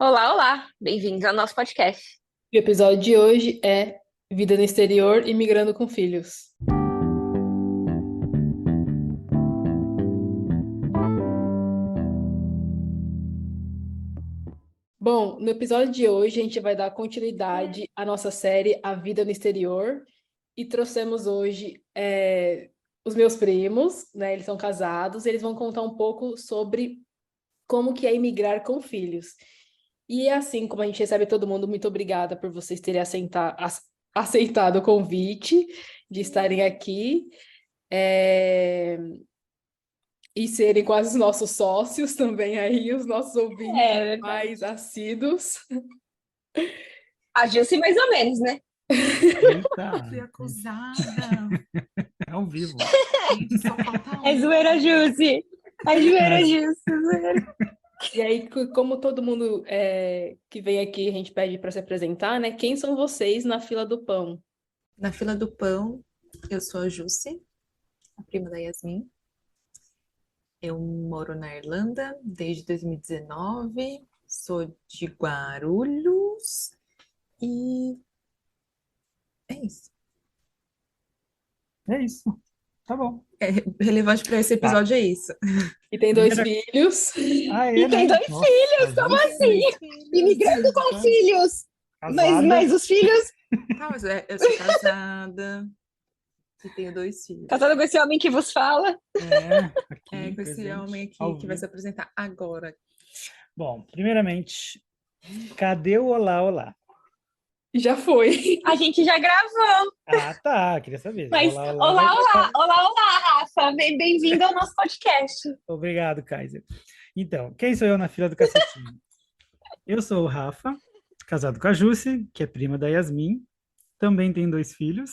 Olá, olá! Bem-vindos ao nosso podcast. O episódio de hoje é Vida no Exterior, imigrando com filhos. Bom, no episódio de hoje a gente vai dar continuidade à nossa série A Vida no Exterior e trouxemos hoje os meus primos, né? Eles são casados, eles vão contar um pouco sobre como que é imigrar com filhos. E assim como a gente recebe todo mundo, muito obrigada por vocês terem aceitado o convite de estarem aqui. É, e serem quase os nossos sócios também aí, os nossos ouvintes É verdade. mais assíduos. A Gilce mais ou menos, né? Eita, Fui acusada. é ao vivo. Gente, só falta É um. zoeira, Gilce! É zoeira, Mas, Gilce! Zoeira. E aí, como todo mundo que vem aqui, a gente pede para se apresentar, né? Quem são vocês na fila do pão? Na fila do pão, eu sou a Jusce, a prima da Yasmin. Eu moro na Irlanda desde 2019, sou de Guarulhos e é isso. é isso. Tá bom. É relevante para esse Tá. episódio é isso. E tem dois Primeira... filhos. Ah, E é, tem né? dois Nossa, filhos, como Ju, assim? Imigrando com tá filhos! Mas, casada. mas os filhos, Ah, mas eu sou casada e tenho dois filhos. casado com esse homem que vos fala. Aqui, É com esse presente, homem aqui ao que vai vivo. se apresentar agora. Bom, primeiramente, cadê o olá, olá? Já foi. A gente já gravou. Ah, tá, queria saber. Mas Olá, olá, vai olá, olá, tocar. olá, olá, Rafa! Bem-vindo ao nosso podcast. Obrigado, Kaiser. Então, quem sou eu na fila do cacetinho? Eu sou o Rafa, casado com a Jusce, que é prima da Yasmin. Também tem dois filhos.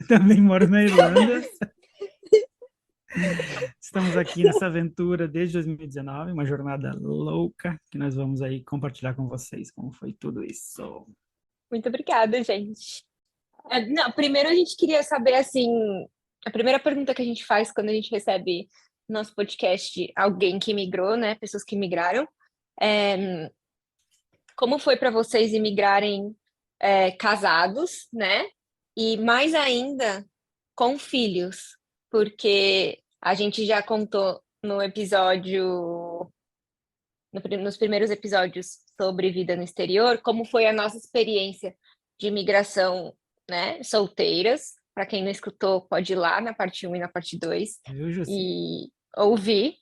Também moro na Irlanda. Estamos aqui nessa aventura desde 2019, uma jornada louca que nós vamos aí compartilhar com vocês como foi tudo isso. Muito obrigada, gente. Não, primeiro a gente queria saber, assim, a primeira pergunta que a gente faz quando a gente recebe no nosso podcast alguém que imigrou, né, pessoas que imigraram, é como foi para vocês imigrarem casados, né, e mais ainda com filhos, porque a gente já contou no episódio, nos primeiros episódios sobre vida no exterior, como foi a nossa experiência de imigração, né, solteiras. Para quem não escutou, pode ir lá na parte um e na parte 2 Viu, Jussi? e ouvir.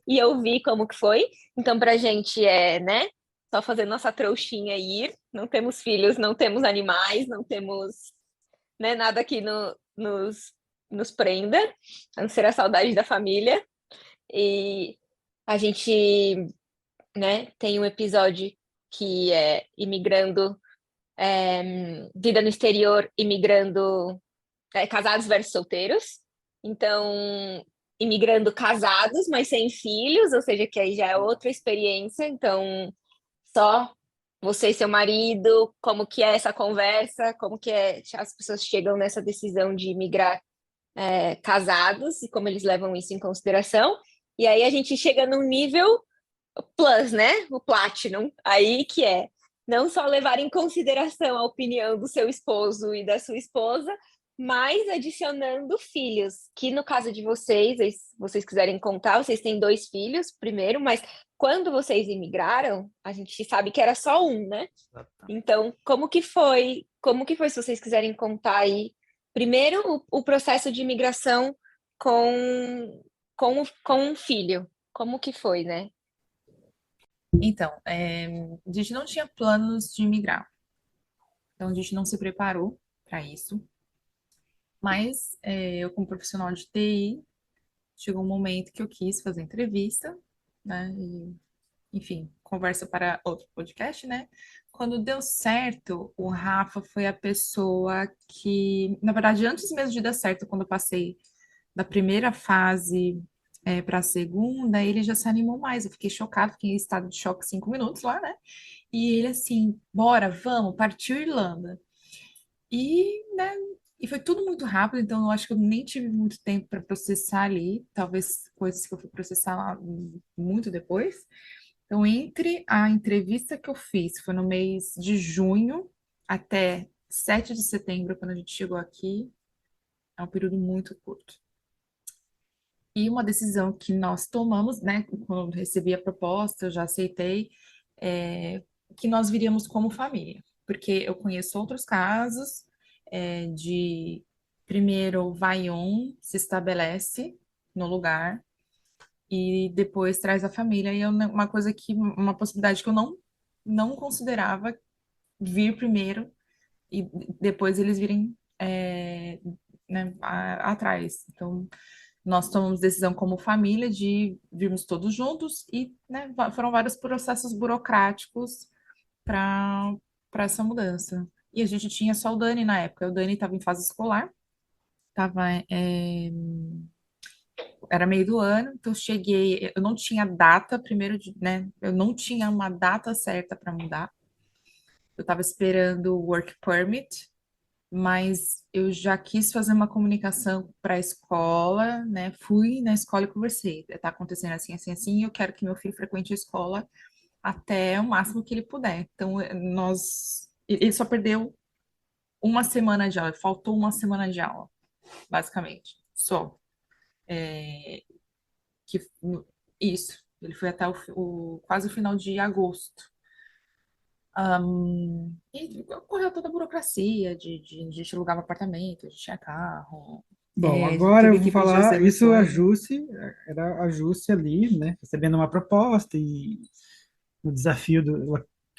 E ouvir como que foi. Então, para a gente né, só fazer nossa trouxinha e ir. Não temos filhos, não temos animais, não temos, né, nada que nos prenda, a não ser a saudade da família. E a gente, né, tem um episódio que é imigrando, vida no exterior, imigrando, casados versus solteiros. Então, imigrando casados, mas sem filhos, ou seja, que aí já é outra experiência. Então, só você e seu marido, como que é essa conversa, como que as pessoas chegam nessa decisão de imigrar casados e como eles levam isso em consideração. E aí a gente chega num nível plus, né? O platinum, aí que é não só levar em consideração a opinião do seu esposo e da sua esposa, mas adicionando filhos, que no caso de vocês, se vocês quiserem contar, vocês têm dois filhos primeiro, mas quando vocês imigraram, a gente sabe que era só um, né? Então, como que foi? Como que foi, se vocês quiserem contar aí, primeiro o processo de imigração com um filho? Como que foi, né? Então, a gente não tinha planos de migrar, então a gente não se preparou para isso. Mas eu, como profissional de TI, chegou um momento que eu quis fazer entrevista, né? E, enfim, conversa para outro podcast, né? Quando deu certo, o Rafa foi a pessoa que, na verdade, antes mesmo de dar certo, quando eu passei da primeira fase para a segunda, ele já se animou mais. Eu fiquei chocada, fiquei em estado de choque 5 minutos lá, né? E ele assim, bora, vamos, partiu Irlanda. E, né, e foi tudo muito rápido, então eu acho que eu nem tive muito tempo para processar ali, talvez coisas que eu fui processar lá muito depois. Então, entre a entrevista que eu fiz, foi no mês de junho, até 7 de setembro, quando a gente chegou aqui, é um período muito curto. E uma decisão que nós tomamos, né, quando eu recebi a proposta, eu já aceitei, é, que nós viríamos como família, porque eu conheço outros casos, de primeiro vai um, se estabelece no lugar e depois traz a família, e é uma coisa que, uma possibilidade que eu não considerava vir primeiro e depois eles virem, né, atrás. Então, nós tomamos decisão como família de virmos todos juntos e, né, foram vários processos burocráticos para essa mudança. E a gente tinha só o Dani na época. O Dani estava em fase escolar, tava, era meio do ano, então eu cheguei, eu não tinha data, primeiro, né, eu não tinha uma data certa para mudar. Eu estava esperando o work permit, mas eu já quis fazer uma comunicação para a escola, né? Fui na escola e conversei. Está acontecendo assim, assim, assim, e eu quero que meu filho frequente a escola até o máximo que ele puder. Então, ele só perdeu uma semana de aula, faltou uma semana de aula, basicamente, só. É, que, isso, ele foi até quase o final de agosto. E ocorreu toda a burocracia a gente alugava apartamento, a gente tinha carro, Bom, agora eu teve vou que pedir as falar, isso a demissões, né? Jusce, era a Jusce ali, né, recebendo uma proposta e o desafio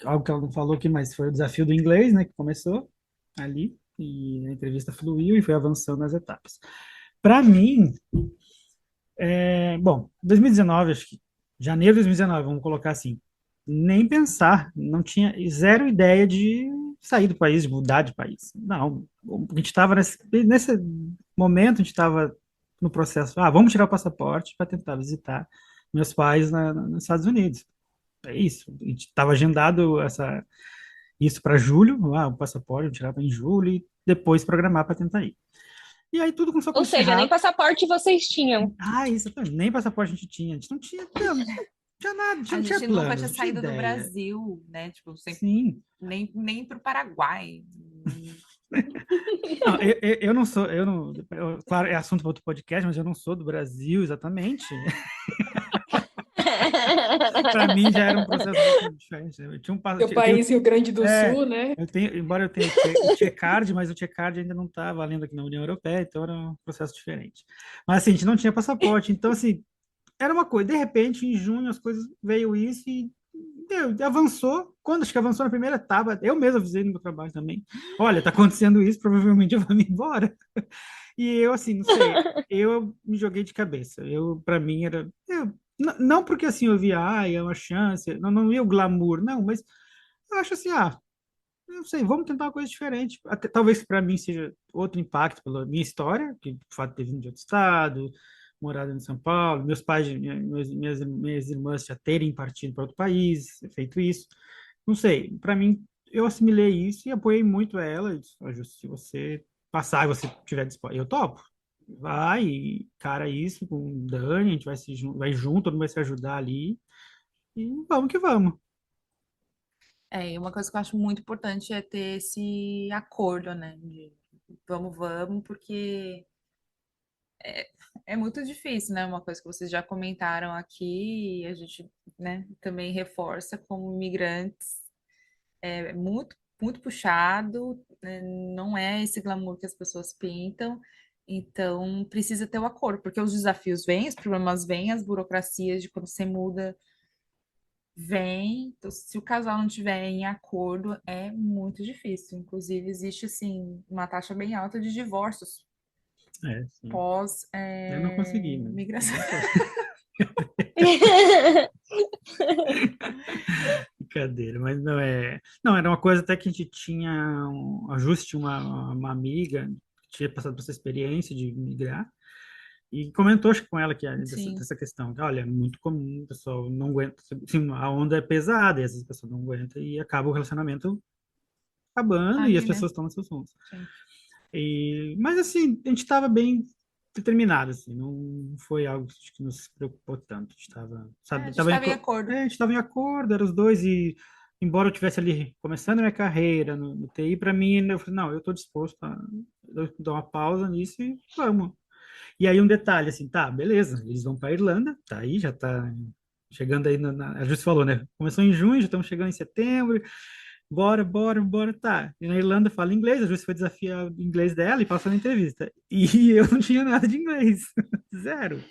algo que ela não falou aqui, mas foi o desafio do inglês, né, que começou ali, e a entrevista fluiu e foi avançando nas etapas. Para mim, bom, 2019, acho que janeiro de 2019, vamos colocar assim, nem pensar, não tinha zero ideia de sair do país, de mudar de país. Não, a gente estava nesse momento, a gente estava no processo, vamos tirar o passaporte para tentar visitar meus pais nos Estados Unidos. É isso, a gente estava agendado isso para julho, o passaporte, vamos tirar em julho e depois programar para tentar ir. E aí tudo começou a Ou acontecer seja, nem rápido. passaporte vocês tinham. Isso também. Nem passaporte a gente tinha. A gente não tinha, não tinha nada, a gente A não tinha gente nunca plano, tinha não tinha saído do ideia. Brasil, né? Tipo, Sim. nem para o Paraguai. Não, eu não sou, claro, é assunto para outro podcast, mas eu não sou do Brasil exatamente. Para mim já era um processo um pouco diferente, né? Seu país, Rio Grande do é, Sul, né? embora eu tenha o Tchecard, mas o Tchecard ainda não está valendo aqui na União Europeia, então era um processo diferente. Mas assim, a gente não tinha passaporte, então assim, era uma coisa. De repente, em junho, as coisas veio isso e avançou. Quando acho que avançou na primeira etapa, eu mesmo avisei no meu trabalho também. Olha, tá acontecendo isso, provavelmente eu vou me embora. E eu, assim, não sei, eu me joguei de cabeça. Para mim, não porque assim eu via, é uma chance, não ia o glamour, não, mas eu acho assim, não sei, vamos tentar uma coisa diferente. Até, talvez para mim seja outro impacto pela minha história, que o fato de ter vindo de outro estado, morado em São Paulo, meus pais, minhas irmãs já terem partido para outro país, feito isso. Não sei, para mim, eu assimilei isso e apoiei muito ela. E disse, Justo, se você passar e você tiver disposto, eu topo. Vai, cara, isso com o Dani, a gente vai junto, todo mundo vai se ajudar ali. E vamos que vamos. E uma coisa que eu acho muito importante é ter esse acordo, né? De vamos, porque é muito difícil, né? Uma coisa que vocês já comentaram aqui, e a gente, né, também reforça como imigrantes, é muito, muito puxado, né? Não é esse glamour que as pessoas pintam. Então, precisa ter o acordo, porque os desafios vêm, os problemas vêm, as burocracias de quando você muda vêm. Então, se o casal não tiver em acordo, é muito difícil. Inclusive, existe, assim, uma taxa bem alta de divórcios Sim. pós, Eu não consegui, né? migração. Brincadeira, mas não é. Não, era uma coisa até que a gente tinha um ajuste, uma amiga que tinha passado por essa experiência de migrar e comentou acho, que com ela que Sim. dessa questão. Que, olha, é muito comum, o pessoal não aguenta. Assim, a onda é pesada e às vezes a pessoa não aguenta e acaba o relacionamento acabando e as Ali, né? pessoas tomam seus rumos. Sim. Mas assim, a gente estava bem determinado, assim, não foi algo que nos preocupou tanto. A gente estava, A sabe, gente estava em acordo. a gente estava em acordo, eram os dois, e embora eu estivesse ali começando a minha carreira no TI, para mim, eu falei, não, eu estou disposto a dar uma pausa nisso e vamos. E aí um detalhe, assim, tá, beleza, eles vão para Irlanda, tá aí, já tá chegando aí, a Júcia falou, né? Começou em junho, já estamos chegando em setembro, bora, tá. E na Irlanda fala inglês, a Júcia foi desafiar o inglês dela e passou na entrevista. E eu não tinha nada de inglês, zero.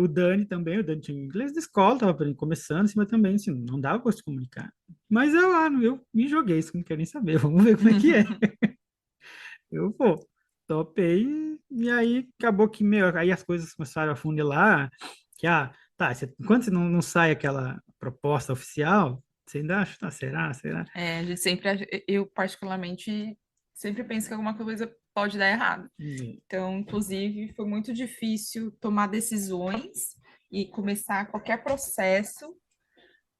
O Dani também, o Dani tinha inglês da escola, tava começando, assim, mas também, assim, não dava para se comunicar. Mas eu me joguei, isso que não quero nem saber, vamos ver como é que é. Eu vou. Topei, e aí acabou que, meu, aí as coisas começaram a funilar, que, tá, enquanto você não sai aquela proposta oficial, você ainda acha, tá, será? A gente sempre, eu particularmente, sempre penso que alguma coisa pode dar errado. Então, inclusive, foi muito difícil tomar decisões e começar qualquer processo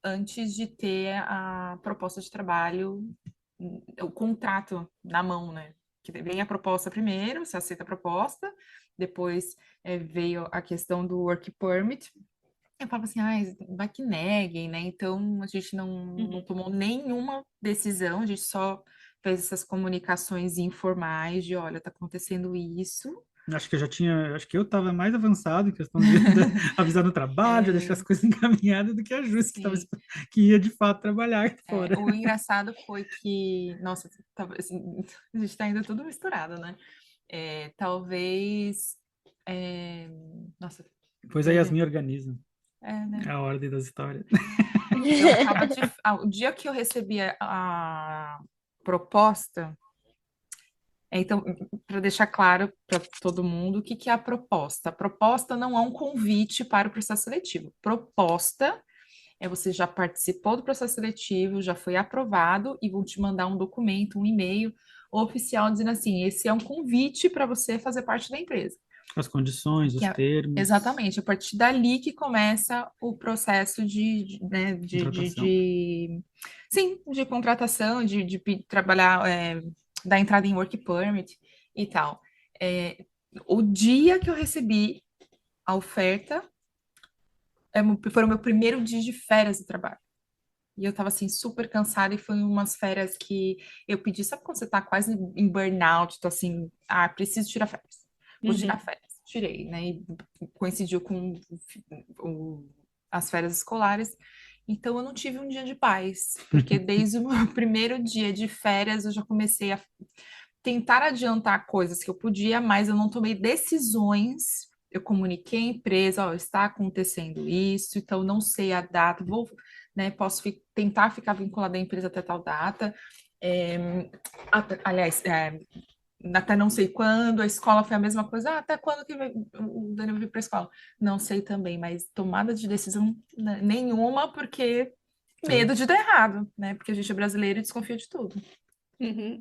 antes de ter a proposta de trabalho, o contrato na mão, né? Que vem a proposta primeiro, você aceita a proposta, depois veio a questão do work permit. Eu falava assim, vai que neguem, né? Então a gente não tomou nenhuma decisão, a gente só fez essas comunicações informais de, olha, tá acontecendo isso. Acho que acho que eu estava mais avançado em questão de avisar no trabalho, de deixar as coisas encaminhadas do que a Júcia, Sim. que ia de fato trabalhar aqui fora. O engraçado foi que, nossa, assim, a gente tá ainda tudo misturado, né? Talvez, nossa, Pois a Yasmin organiza né? a ordem das histórias. O dia que eu recebi a proposta, então, para deixar claro para todo mundo, o que é a proposta? A proposta não é um convite para o processo seletivo. Proposta é você já participou do processo seletivo, já foi aprovado e vão te mandar um documento, um e-mail oficial dizendo assim, esse é um convite para você fazer parte da empresa. As condições, os termos. Exatamente, a partir dali que começa o processo né, de contratação, de trabalhar, da entrada em work permit e tal. O dia que eu recebi a oferta, foi o meu primeiro dia de férias de trabalho. E eu tava assim, super cansada, e foi umas férias que eu pedi, sabe quando você tá quase em burnout, tô assim, preciso tirar férias. Vou tirar férias. Tirei, né? E coincidiu com as férias escolares. Então eu não tive um dia de paz, porque desde o meu primeiro dia de férias eu já comecei a tentar adiantar coisas que eu podia, mas eu não tomei decisões. Eu comuniquei à empresa, ó, está acontecendo isso, então não sei a data, né, posso tentar ficar vinculada à empresa até tal data. Aliás, até não sei quando, a escola foi a mesma coisa, até quando que o Dani vai vir para a escola? Não sei também, mas tomada de decisão nenhuma, porque medo de dar errado, né? Porque a gente é brasileiro e desconfia de tudo.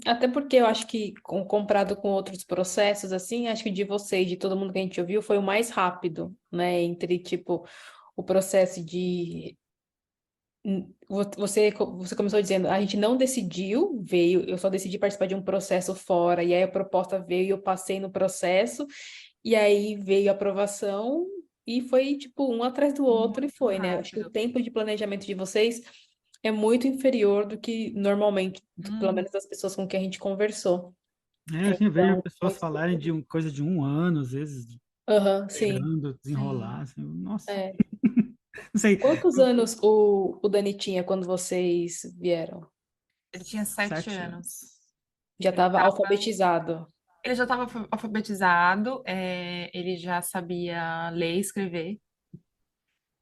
Até porque eu acho que, comparado com outros processos, assim, acho que de vocês, de todo mundo que a gente ouviu, foi o mais rápido, né? Entre, tipo, o processo de... Você começou dizendo, a gente não decidiu, eu só decidi participar de um processo fora, e aí a proposta veio e eu passei no processo, e aí veio a aprovação, e foi, tipo, um atrás do outro, e foi, né? Acho que o tempo de planejamento de vocês é muito inferior do que normalmente, pelo menos das pessoas com quem a gente conversou. Assim, eu vejo Então, pessoas falarem de coisa de 1 ano, às vezes, sim. esperando desenrolar, assim, nossa, É. não sei, Quantos anos o Dani tinha quando vocês vieram? Ele tinha 7 7 anos. anos. Já estava alfabetizado. Ele já estava alfabetizado, ele já sabia ler e escrever.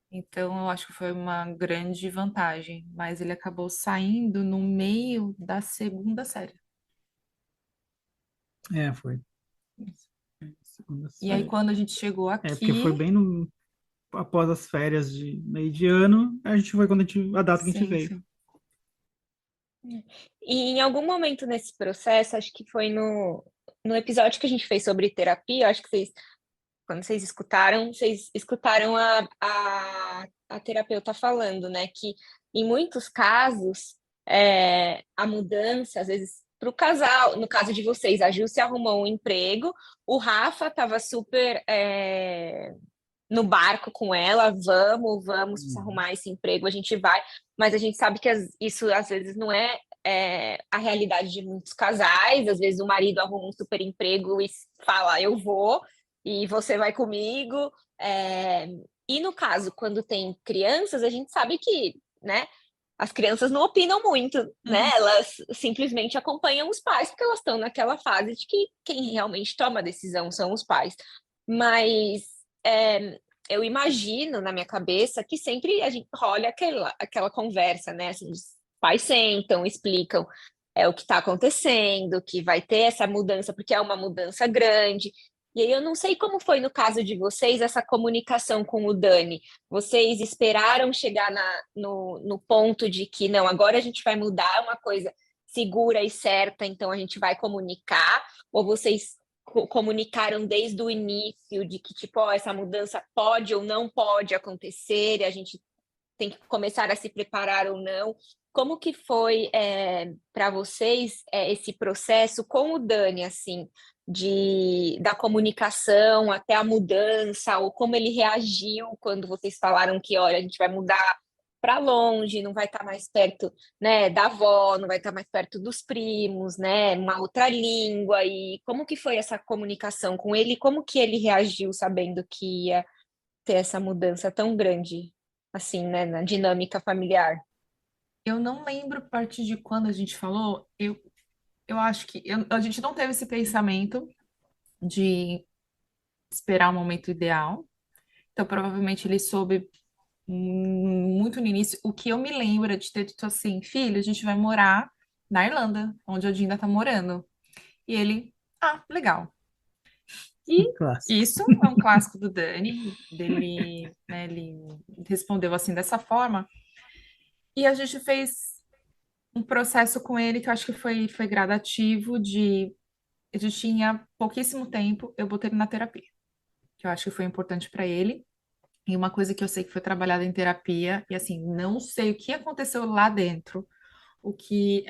Então, eu acho que foi uma grande vantagem. Mas ele acabou saindo no meio da segunda série. Foi. Segunda E aí, série. quando a gente chegou Porque foi aqui, bem após as férias de meio de ano, a gente foi a data que a gente sim, veio. sim. E em algum momento nesse processo, acho que foi no episódio que a gente fez sobre terapia, acho que quando vocês escutaram a terapeuta falando, né, que em muitos casos a mudança, às vezes pro casal. No caso de vocês, a Ju se arrumou um emprego, o Rafa estava super no barco com ela, vamos se Uhum. arrumar esse emprego, a gente vai, mas a gente sabe que isso às vezes não é a realidade de muitos casais, às vezes o marido arruma um super emprego e fala, eu vou, e você vai comigo, e no caso, quando tem crianças, a gente sabe que, né, as crianças não opinam muito, né? Uhum. Elas simplesmente acompanham os pais, porque elas estão naquela fase de que quem realmente toma a decisão são os pais. Mas eu imagino na minha cabeça que sempre a gente rola aquela conversa, né? Assim, os pais sentam, explicam o que está acontecendo, que vai ter essa mudança, porque é uma mudança grande. E aí eu não sei como foi no caso de vocês essa comunicação com o Dani. Vocês esperaram chegar no ponto de que não, agora a gente vai mudar uma coisa segura e certa, então a gente vai comunicar, ou vocês comunicaram desde o início de que, tipo, ó, essa mudança pode ou não pode acontecer, e a gente tem que começar a se preparar ou não. Como que foi para vocês esse processo com o Dani, assim, da comunicação até a mudança, ou como ele reagiu quando vocês falaram que, olha, a gente vai mudar para longe, não vai estar mais perto, né, da avó, não vai estar mais perto dos primos, né, uma outra língua, e como que foi essa comunicação com ele, como que ele reagiu sabendo que ia ter essa mudança tão grande, assim, né, na dinâmica familiar? Eu não lembro a partir de quando a gente falou. Eu acho que a gente não teve esse pensamento de esperar o momento ideal. Então, provavelmente ele soube muito no início. O que eu me lembro é de ter dito assim, filho, a gente vai morar na Irlanda, onde a Dinda tá morando. E ele, legal. E Clássico. isso é um clássico do Dani, dele, né, ele respondeu assim dessa forma. E a gente fez um processo com ele que eu acho que foi gradativo de ele tinha pouquíssimo tempo, eu botei ele na terapia, que eu acho que foi importante para ele. E uma coisa que eu sei que foi trabalhada em terapia, e assim, não sei o que aconteceu lá dentro, o que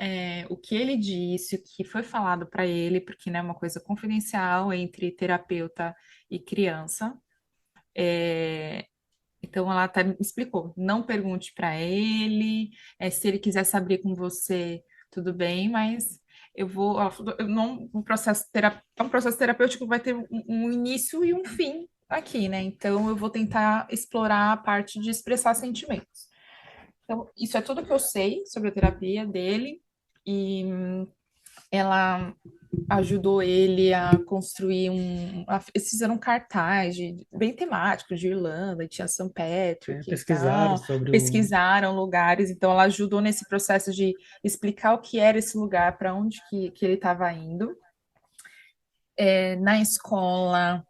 ele disse, o que foi falado para ele, porque né, é uma coisa confidencial entre terapeuta e criança. É, então ela até me explicou, não pergunte para ele, se ele quiser saber com você, tudo bem, mas eu não, um processo terapêutico vai ter um início e um fim aqui, né? Então eu vou tentar explorar a parte de expressar sentimentos. Então, isso é tudo que eu sei sobre a terapia dele, e ela ajudou ele a construir eles fizeram um cartaz bem temático de Irlanda, e tinha St. Patrick e Pesquisaram tal, sobre o. pesquisaram lugares, então ela ajudou nesse processo de explicar o que era esse lugar, para onde que ele estava indo. Na escola,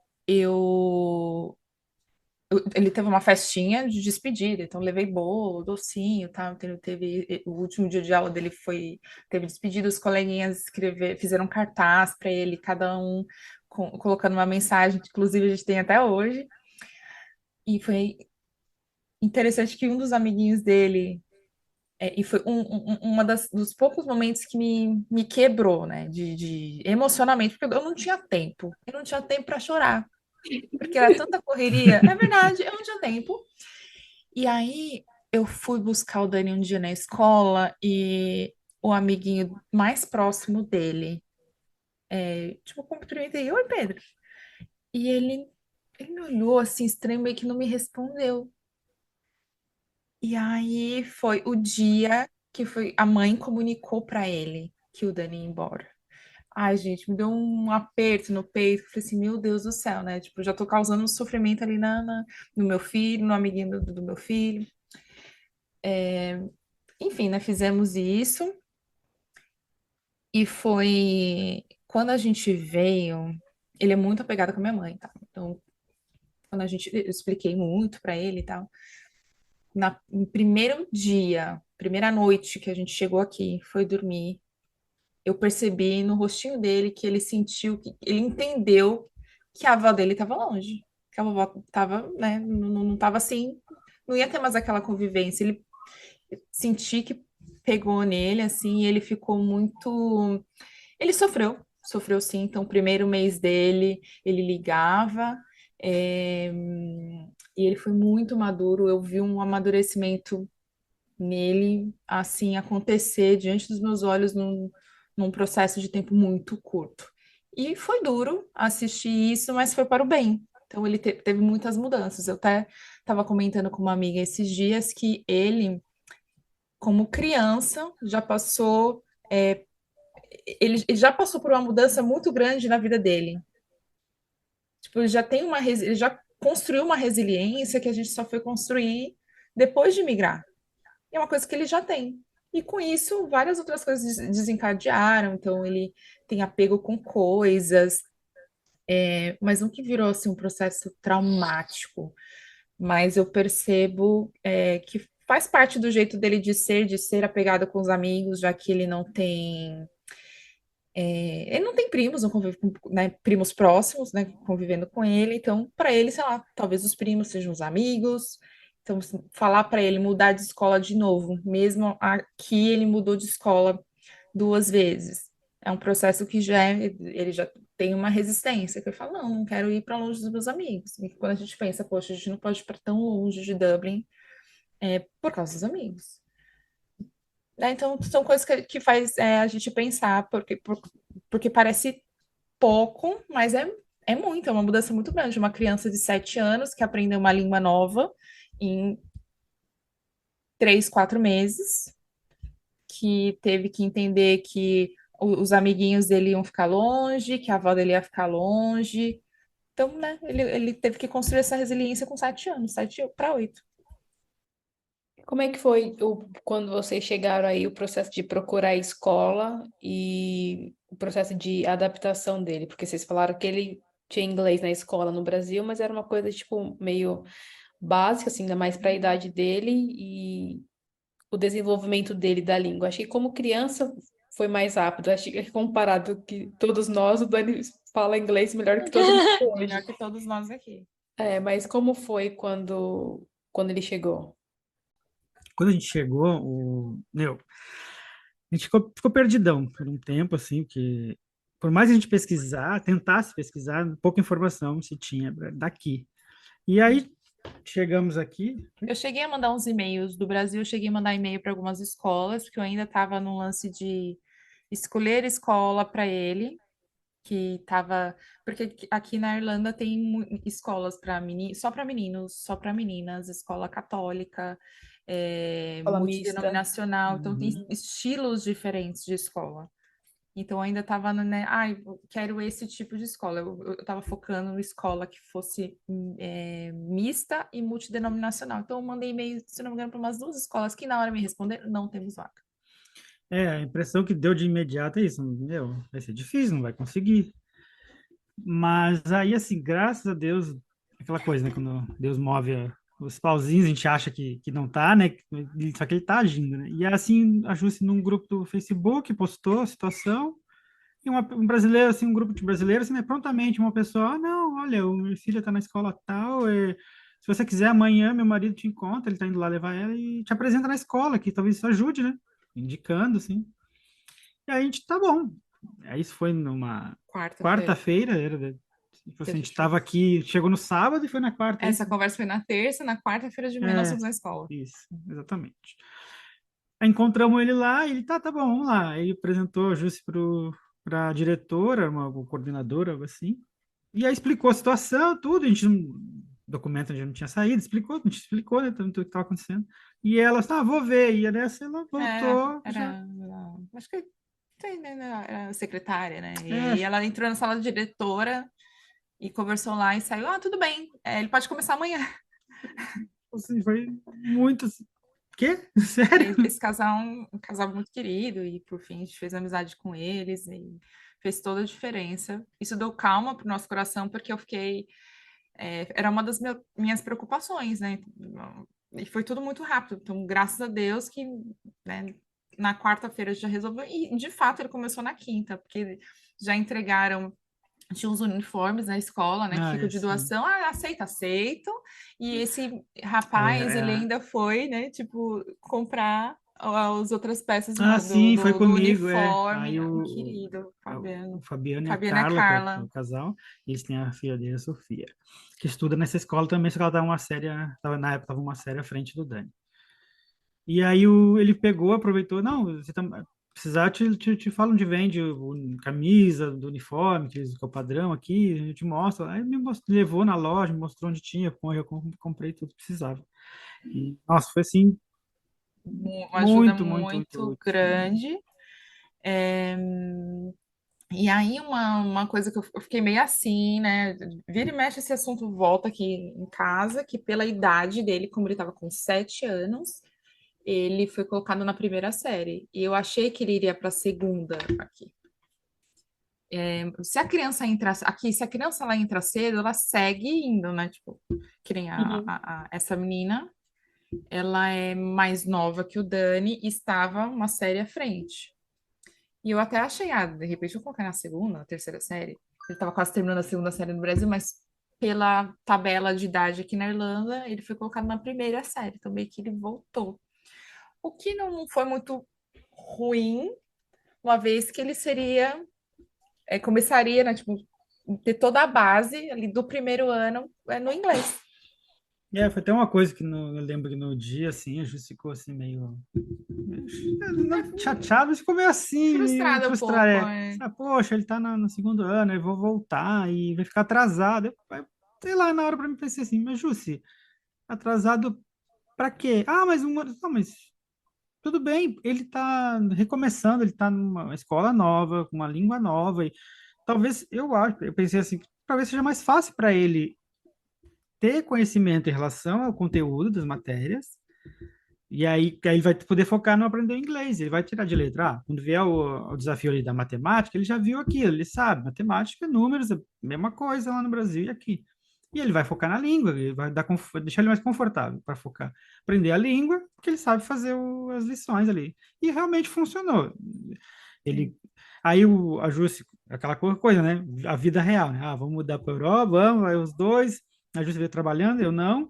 ele teve uma festinha de despedida, então levei bolo, docinho, tá? Então, o último dia de aula dele teve despedida, os coleguinhas fizeram cartaz para ele, cada um colocando uma mensagem, que inclusive a gente tem até hoje. E foi interessante que um dos amiguinhos dele, e foi uma dos poucos momentos que me quebrou, né? Emocionalmente, porque eu não tinha tempo para chorar, porque era tanta correria. É verdade, eu não tinha tempo. E aí eu fui buscar o Dani um dia na escola e o amiguinho mais próximo dele, tipo, cumprimentei, oi, Pedro. E ele me olhou assim, estranho, meio que não me respondeu. E aí foi o dia que a mãe comunicou pra ele que o Dani ia embora. Ai, gente, me deu um aperto no peito. Eu falei assim, meu Deus do céu, né? Tipo, eu já tô causando um sofrimento ali no meu filho, no amiguinho do meu filho. Enfim, né? Fizemos isso. E foi quando a gente veio, ele é muito apegado com a minha mãe, tá? Então, eu expliquei muito pra ele e tal. No primeiro dia, primeira noite que a gente chegou aqui, foi dormir, eu percebi no rostinho dele que ele sentiu, que ele entendeu que a avó dele estava longe, que a vovó estava, né, não estava assim, não ia ter mais aquela convivência. Senti que pegou nele, assim, e ele ficou muito Ele sofreu sim. Então, o primeiro mês dele, ele ligava, é, e ele foi muito maduro. Eu vi um amadurecimento nele, assim, acontecer diante dos meus olhos num processo de tempo muito curto. E foi duro assistir isso, mas foi para o bem. Então, ele teve muitas mudanças. Eu até estava comentando com uma amiga esses dias que ele, como criança, já passou. Ele já passou por uma mudança muito grande na vida dele. Tipo, ele já construiu uma resiliência que a gente só foi construir depois de migrar. E é uma coisa que ele já tem. E com isso, várias outras coisas desencadearam. Então, ele tem apego com coisas, mas não que virou assim um processo traumático. Mas eu percebo que faz parte do jeito dele de ser apegado com os amigos, já que ele não tem primos, não convive com, né, primos próximos, né, convivendo com ele. Então, para ele, sei lá, talvez os primos sejam os amigos. Então, assim, falar para ele mudar de escola de novo, mesmo aqui ele mudou de escola 2 vezes. É um processo que ele já tem uma resistência, que ele fala, não quero ir para longe dos meus amigos. E quando a gente pensa, poxa, a gente não pode ir para tão longe de Dublin, por causa dos amigos. Então, são coisas que faz a gente pensar, porque parece pouco, mas é muito, é uma mudança muito grande. Uma criança de 7 anos que aprendeu uma língua nova em 3, 4 meses, que teve que entender que os amiguinhos dele iam ficar longe, que a avó dele ia ficar longe. Então, né, ele teve que construir essa resiliência com 7 anos, 7 para 8. Como é que foi quando vocês chegaram aí, o processo de procurar escola e o processo de adaptação dele? Porque vocês falaram que ele tinha inglês na escola no Brasil, mas era uma coisa, tipo, meio básica, assim, ainda mais para a idade dele e o desenvolvimento dele da língua. Acho que como criança foi mais rápido. Acho que comparado que todos nós, o Dani fala inglês melhor que todo mundo hoje. Melhor que todos nós aqui. Mas como foi quando ele chegou? Quando a gente chegou, a gente ficou perdidão por um tempo, assim, que por mais a gente pesquisar, tentasse pesquisar, pouca informação se tinha daqui. E aí chegamos aqui. Eu cheguei a mandar uns e-mails do Brasil, eu cheguei a mandar e-mail para algumas escolas, porque eu ainda estava no lance de escolher escola para ele, que estava. Porque aqui na Irlanda tem escolas para meninos, só para meninos, só para meninas, escola católica, Escola mista. multidenominacional, então tem Uhum. estilos diferentes de escola. Então, eu ainda estava, né? Ai, eu quero esse tipo de escola. Eu estava focando em escola que fosse mista e multidenominacional. Então, eu mandei e-mail, se não me engano, para umas 2 escolas que na hora me responderam, não temos vaga. A impressão que deu de imediato é isso, vai ser difícil, não vai conseguir. Mas aí, assim, graças a Deus, aquela coisa, né, quando Deus move os pauzinhos, a gente acha que não tá, né, só que ele tá agindo, né. E assim, a Jusce num grupo do Facebook postou a situação, e um brasileiro, assim, um grupo de brasileiros, assim, né, prontamente uma pessoa, não, olha, o meu filho tá na escola tal, se você quiser amanhã, meu marido te encontra, ele tá indo lá levar ela e te apresenta na escola, que talvez isso ajude, né, indicando, assim. E aí a gente, tá bom. Aí isso foi numa Quarta-feira. quarta-feira, tipo Que assim, a a gente gente tava aqui, chegou no sábado e foi na quarta, é Essa isso? conversa foi na terça, na quarta-feira de manhã nós É, fomos na escola. isso, exatamente. Aí encontramos ele lá, e ele, tá bom, vamos lá. Aí ele apresentou a Jusce pra diretora, uma coordenadora, algo assim. E aí explicou a situação, tudo, a gente documento já não tinha saído, a gente explicou, né, tudo o que estava acontecendo. E ela, vou ver. E nessa ela Era, voltou, já. era, acho que era secretária, né? E É, aí ela entrou na sala de diretora e conversou lá e saiu, tudo bem, ele pode começar amanhã. assim, foi muito. Quê? Sério? Esse casal é um casal muito querido e por fim a gente fez amizade com eles e fez toda a diferença. Isso deu calma para o nosso coração porque eu fiquei era uma das minhas preocupações, né? E foi tudo muito rápido. Então, graças a Deus que, né, na quarta-feira já resolveu. E, de fato, ele começou na quinta, porque já entregaram. Tinha uns uniformes na escola, né, que ficam de Sim. doação. Aceita, aceito. E esse É, rapaz, ele ainda foi, né, tipo, comprar as outras peças Ah, sim, foi do comigo, é. uniforme. Aí Um querido, o Fabiano. Fabiano e a Fabiana e a Carla, que é o Carla. casal, eles têm a filha dele, a Sofia, que estuda nessa escola também, só que ela estava uma série, na época estava uma série à frente do Dani. E aí ele pegou, aproveitou, não, você precisar, te fala onde vende camisa, do uniforme, que é o padrão aqui, a gente mostra. Aí levou na loja, me mostrou onde tinha, pô, eu comprei tudo que precisava. E, nossa, foi assim, Uma ajuda muito, muito, muito muito útil. grande. É, E aí, uma coisa que eu fiquei meio assim, né? Vira e mexe esse assunto volta aqui em casa, que pela idade dele, como ele estava com 7 anos, ele foi colocado na primeira série. E eu achei que ele iria para a segunda aqui. Se a criança entra aqui, se a criança ela entra cedo, ela segue indo, né? Tipo, que nem Uhum. essa menina, ela é mais nova que o Dani e estava uma série à frente. E eu até achei, de repente eu colocar na segunda, na terceira série. Ele estava quase terminando a segunda série no Brasil, mas pela tabela de idade aqui na Irlanda, ele foi colocado na primeira série, então meio que ele voltou. O que não foi muito ruim, uma vez que ele começaria, né, tipo, ter toda a base ali do primeiro ano no inglês. Foi até uma coisa que eu lembro que no dia, assim, a gente ficou assim, meio não chateado, mas ficou meio assim, meio Frustrada um frustrado. pouco, É. Ah, poxa, ele tá no segundo ano, eu vou voltar e vai ficar atrasado. Sei lá, na hora pra mim pensei assim, mas Jussi, atrasado pra quê? Ah, mas não, mas tudo bem, ele tá recomeçando, ele tá numa escola nova, com uma língua nova, e talvez, eu pensei assim, talvez seja mais fácil para ele ter conhecimento em relação ao conteúdo das matérias, e aí ele vai poder focar no aprender inglês, ele vai tirar de letra. Ah, quando vier o desafio ali da matemática, ele já viu aquilo, ele sabe, matemática, números, é a mesma coisa lá no Brasil e aqui. E ele vai focar na língua, ele vai deixar ele mais confortável para focar, aprender a língua, porque ele sabe fazer as lições ali. E realmente funcionou. sim. Ele, aí ajuste, aquela coisa, né? A vida real, né? Ah, vamos mudar para a Europa, vamos, aí os dois, a Júcia veio trabalhando, eu não.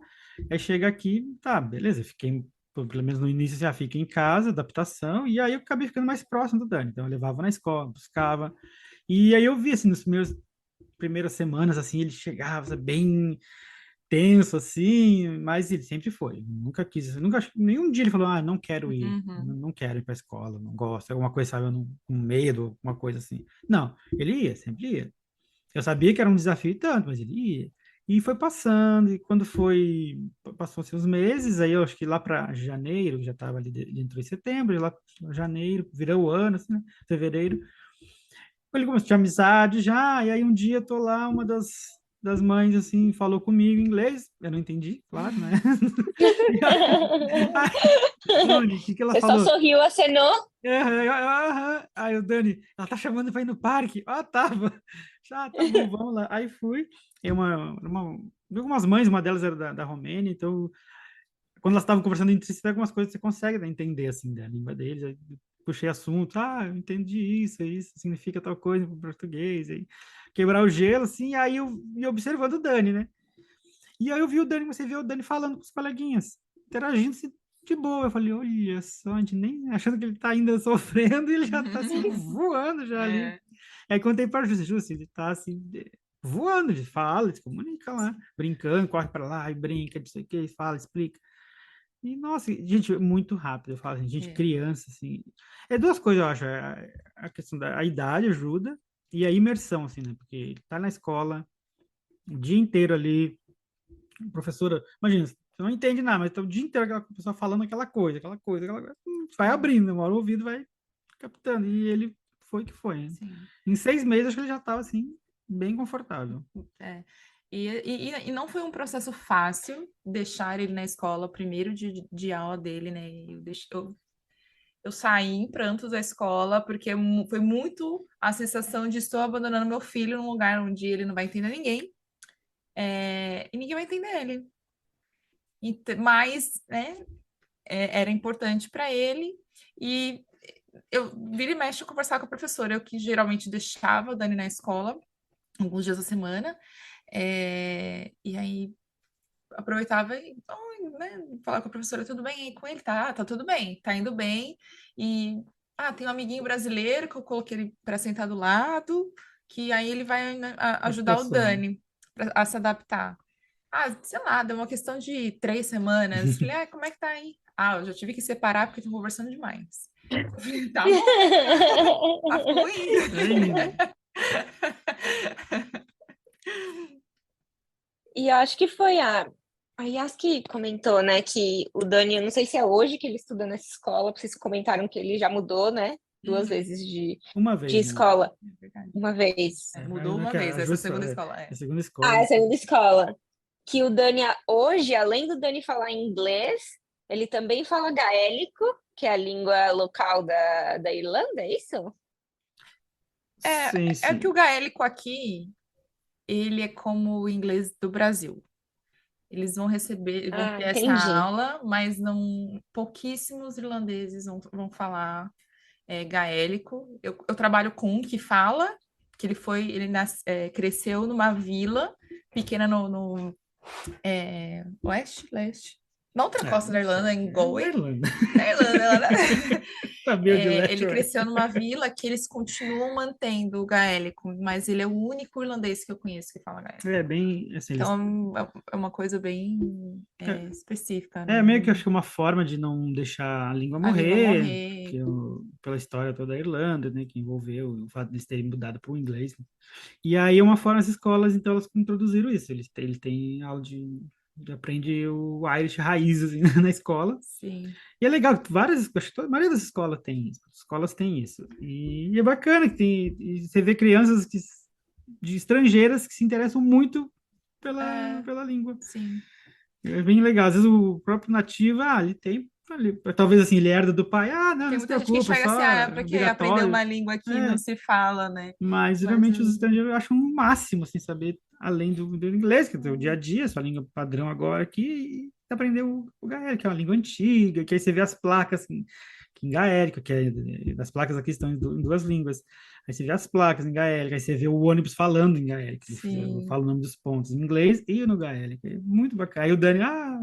Aí chega aqui, tá, beleza, fiquei pelo menos no início já fica em casa, adaptação, e aí eu acabei ficando mais próximo do Dani. Então eu levava na escola, buscava. E aí eu vi assim nos primeiras semanas assim, ele chegava sabe, bem tenso assim, mas ele sempre foi. Nunca quis, nunca nenhum dia ele falou: "Ah, não quero ir, Uhum. não quero ir para a escola, não gosto". Alguma coisa, sabe, eu com medo, alguma coisa assim. Não, ele ia, sempre ia. Eu sabia que era um desafio e tanto, mas ele ia. E foi passando, e quando passou-se uns meses, aí eu acho que lá para janeiro, já estava ali, ele entrou em setembro, e lá pra janeiro, virou o ano, assim, né? Fevereiro, ele começou a ter amizade já, e aí um dia eu tô lá, uma das mães, assim, falou comigo em inglês, eu não entendi, claro, né? E aí, Dani, o que que ela Você só falou? sorriu, acenou? Aham. Aí o Dani, ela tá chamando pra ir no parque. Ah, tava. Já, tá bom, vamos lá. Aí fui. E vi algumas mães, uma delas era da Romênia, então, quando elas estavam conversando entre si, tem algumas coisas que você consegue, né, entender, assim, da língua deles. Aí puxei assunto, eu entendi isso significa tal coisa em português. Aí quebrar o gelo, assim, aí eu ia observando o Dani, né? E aí eu vi o Dani, você vê o Dani falando com os coleguinhas, interagindo assim, de boa. Eu falei, olha só, a gente nem achando que ele tá ainda sofrendo, e ele já tá assim, voando já ali. É, Aí contei para o Júcio, ele tá assim, voando, ele fala, ele se comunica lá, brincando, corre para lá e brinca, não sei o que, fala, explica. E, nossa, gente, muito rápido. Eu falo assim, gente, é. criança, assim. É duas coisas, eu acho. A questão da idade ajuda e a imersão, assim, né? Porque tá na escola o dia inteiro ali, professora, imagina, você não entende nada, mas tá o dia inteiro aquela pessoa falando aquela coisa, vai Sim, abrindo, uma hora o ouvido vai captando, e ele foi que foi, né? sim. Em 6 meses, acho que ele já estava, assim, bem confortável. É. E não foi um processo fácil deixar ele na escola, o primeiro de aula dele, né? Eu saí em prantos da escola, porque foi muito a sensação de estou abandonando meu filho num lugar onde ele não vai entender ninguém, e ninguém vai entender ele. Mas, né, era importante para ele, e eu vira e mexe eu conversar com a professora, eu que geralmente deixava o Dani na escola alguns dias da semana, e aí aproveitava e então, né, falar com a professora, tudo bem? E com ele, tá tudo bem, tá indo bem. E, tem um amiguinho brasileiro que eu coloquei ele para sentar do lado, que aí ele vai, né, Vai ficar ajudar o suave. Dani a se adaptar. Sei lá, deu uma questão de 3 semanas. Falei, como é que tá aí? Eu já tive que separar porque estão conversando demais. Eu falei, tá bom, tá fluindo. É indo. E eu acho que foi a Yas que comentou, né, que o Dani, eu não sei se é hoje que ele estuda nessa escola, vocês comentaram que ele já mudou, né, 2 vezes Uma de vez, né? escola, É verdade. uma vez. Mudou uma Que vez, a essa Justa, segunda escola. a segunda É escola. a segunda escola. Que o Dani, hoje, além do Dani falar inglês, ele também fala gaélico, que é a língua local da Irlanda, é isso? Sim, É que o sim. gaélico aqui, ele é como o inglês do Brasil. Eles vão ter essa Entendi. aula, mas pouquíssimos irlandeses vão falar gaélico. Eu trabalho com um que fala, que cresceu numa vila pequena no leste. Na outra costa da Não Irlanda, sei. em É da Galway. Irlanda. Na Irlanda. Sabia de leste Ele a oeste. cresceu numa vila que eles continuam mantendo o gaélico, mas ele é o único irlandês que eu conheço que fala gaélico. É bem, assim, eles... Então é uma coisa bem específica, Meio que eu acho que é uma forma de não deixar a língua a língua morrer, morrer. pela história toda da Irlanda, né, que envolveu o fato de eles terem mudado para o inglês. Né? E aí é uma forma, as escolas, então, elas introduziram isso. Eles têm aula de aprende o Irish raiz, assim, na escola. Sim. E é legal, acho que a maioria das escolas tem isso. As escolas têm isso. E é bacana que e você vê crianças de estrangeiras que se interessam muito pela língua. Sim. É bem legal. Às vezes o próprio nativo, ele tem. Talvez assim, ele herda do pai. Não, Tem não se muita gente que preocupa, é enxerga assim, só pra que aprender uma obrigatório. língua que não É, se fala, né? mas Mas geralmente os estrangeiros acham o máximo, assim, saber além do inglês, que é o dia a dia, sua língua padrão agora aqui, e aprender o gaélico, que é uma língua antiga, que aí você vê as placas que em gaélico, as placas aqui estão em duas línguas. Aí você vê as placas em gaélico, aí você vê o ônibus falando em gaélico, ele sim. fala o nome dos pontos em inglês e no gaélico. É muito bacana. Aí o Dani,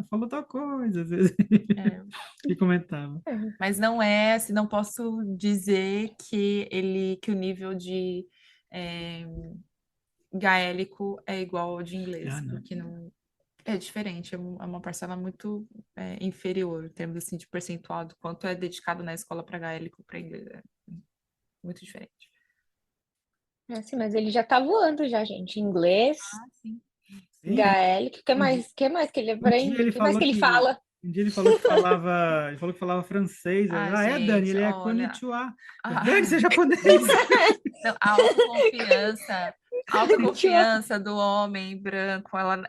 falou tal coisa, às vezes, É. e comentava. Mas não é, assim, não posso dizer que o nível de é, gaélico é igual ao de inglês, Não. porque não é diferente, é uma parcela muito inferior, em termos assim, de percentual do quanto é dedicado na escola para gaélico para inglês. É muito diferente. Sim, mas ele já tá voando já, gente. Inglês, Sim, gaélico, o que um dia, mais? Que mais que ele um dia aprende? O ele que mais falou que ele que fala? um dia ele falou que falava francês. Dani, Gente, ele é olha. konnichiwa. Dani, você é Ah, japonês? não, a autoconfiança do homem branco, ela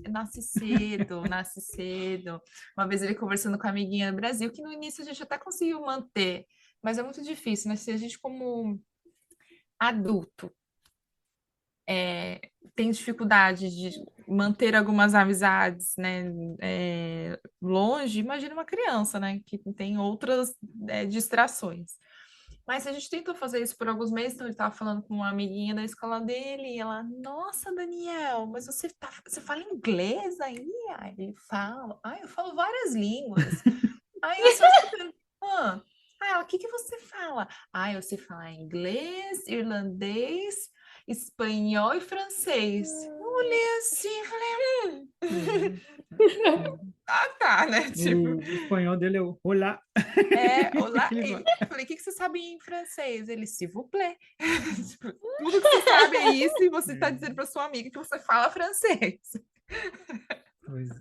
nasce cedo, nasce cedo. Uma vez ele conversando com a amiguinha do Brasil, que no início a gente até conseguiu manter, mas é muito difícil, né? Se a gente, como adulto, tem dificuldade de manter algumas amizades, né, longe, imagina uma criança, né, que tem outras, distrações. Mas a gente tentou fazer isso por alguns meses, então ele estava falando com uma amiguinha da escola dele, e ela, nossa, Daniel, mas você fala inglês aí? Aí ele fala, eu falo várias línguas. Aí eu só escutando, o que você fala? Eu sei falar inglês, irlandês, espanhol e francês. Eu olhei assim, falei, tá, né? Tipo, O espanhol dele é o olá. olá. Ele fala. Eu falei, o que você sabe em francês? Ele, s'il vous plaît. Tipo, tudo que você sabe é isso e você tá dizendo para sua amiga que você fala francês. Pois é.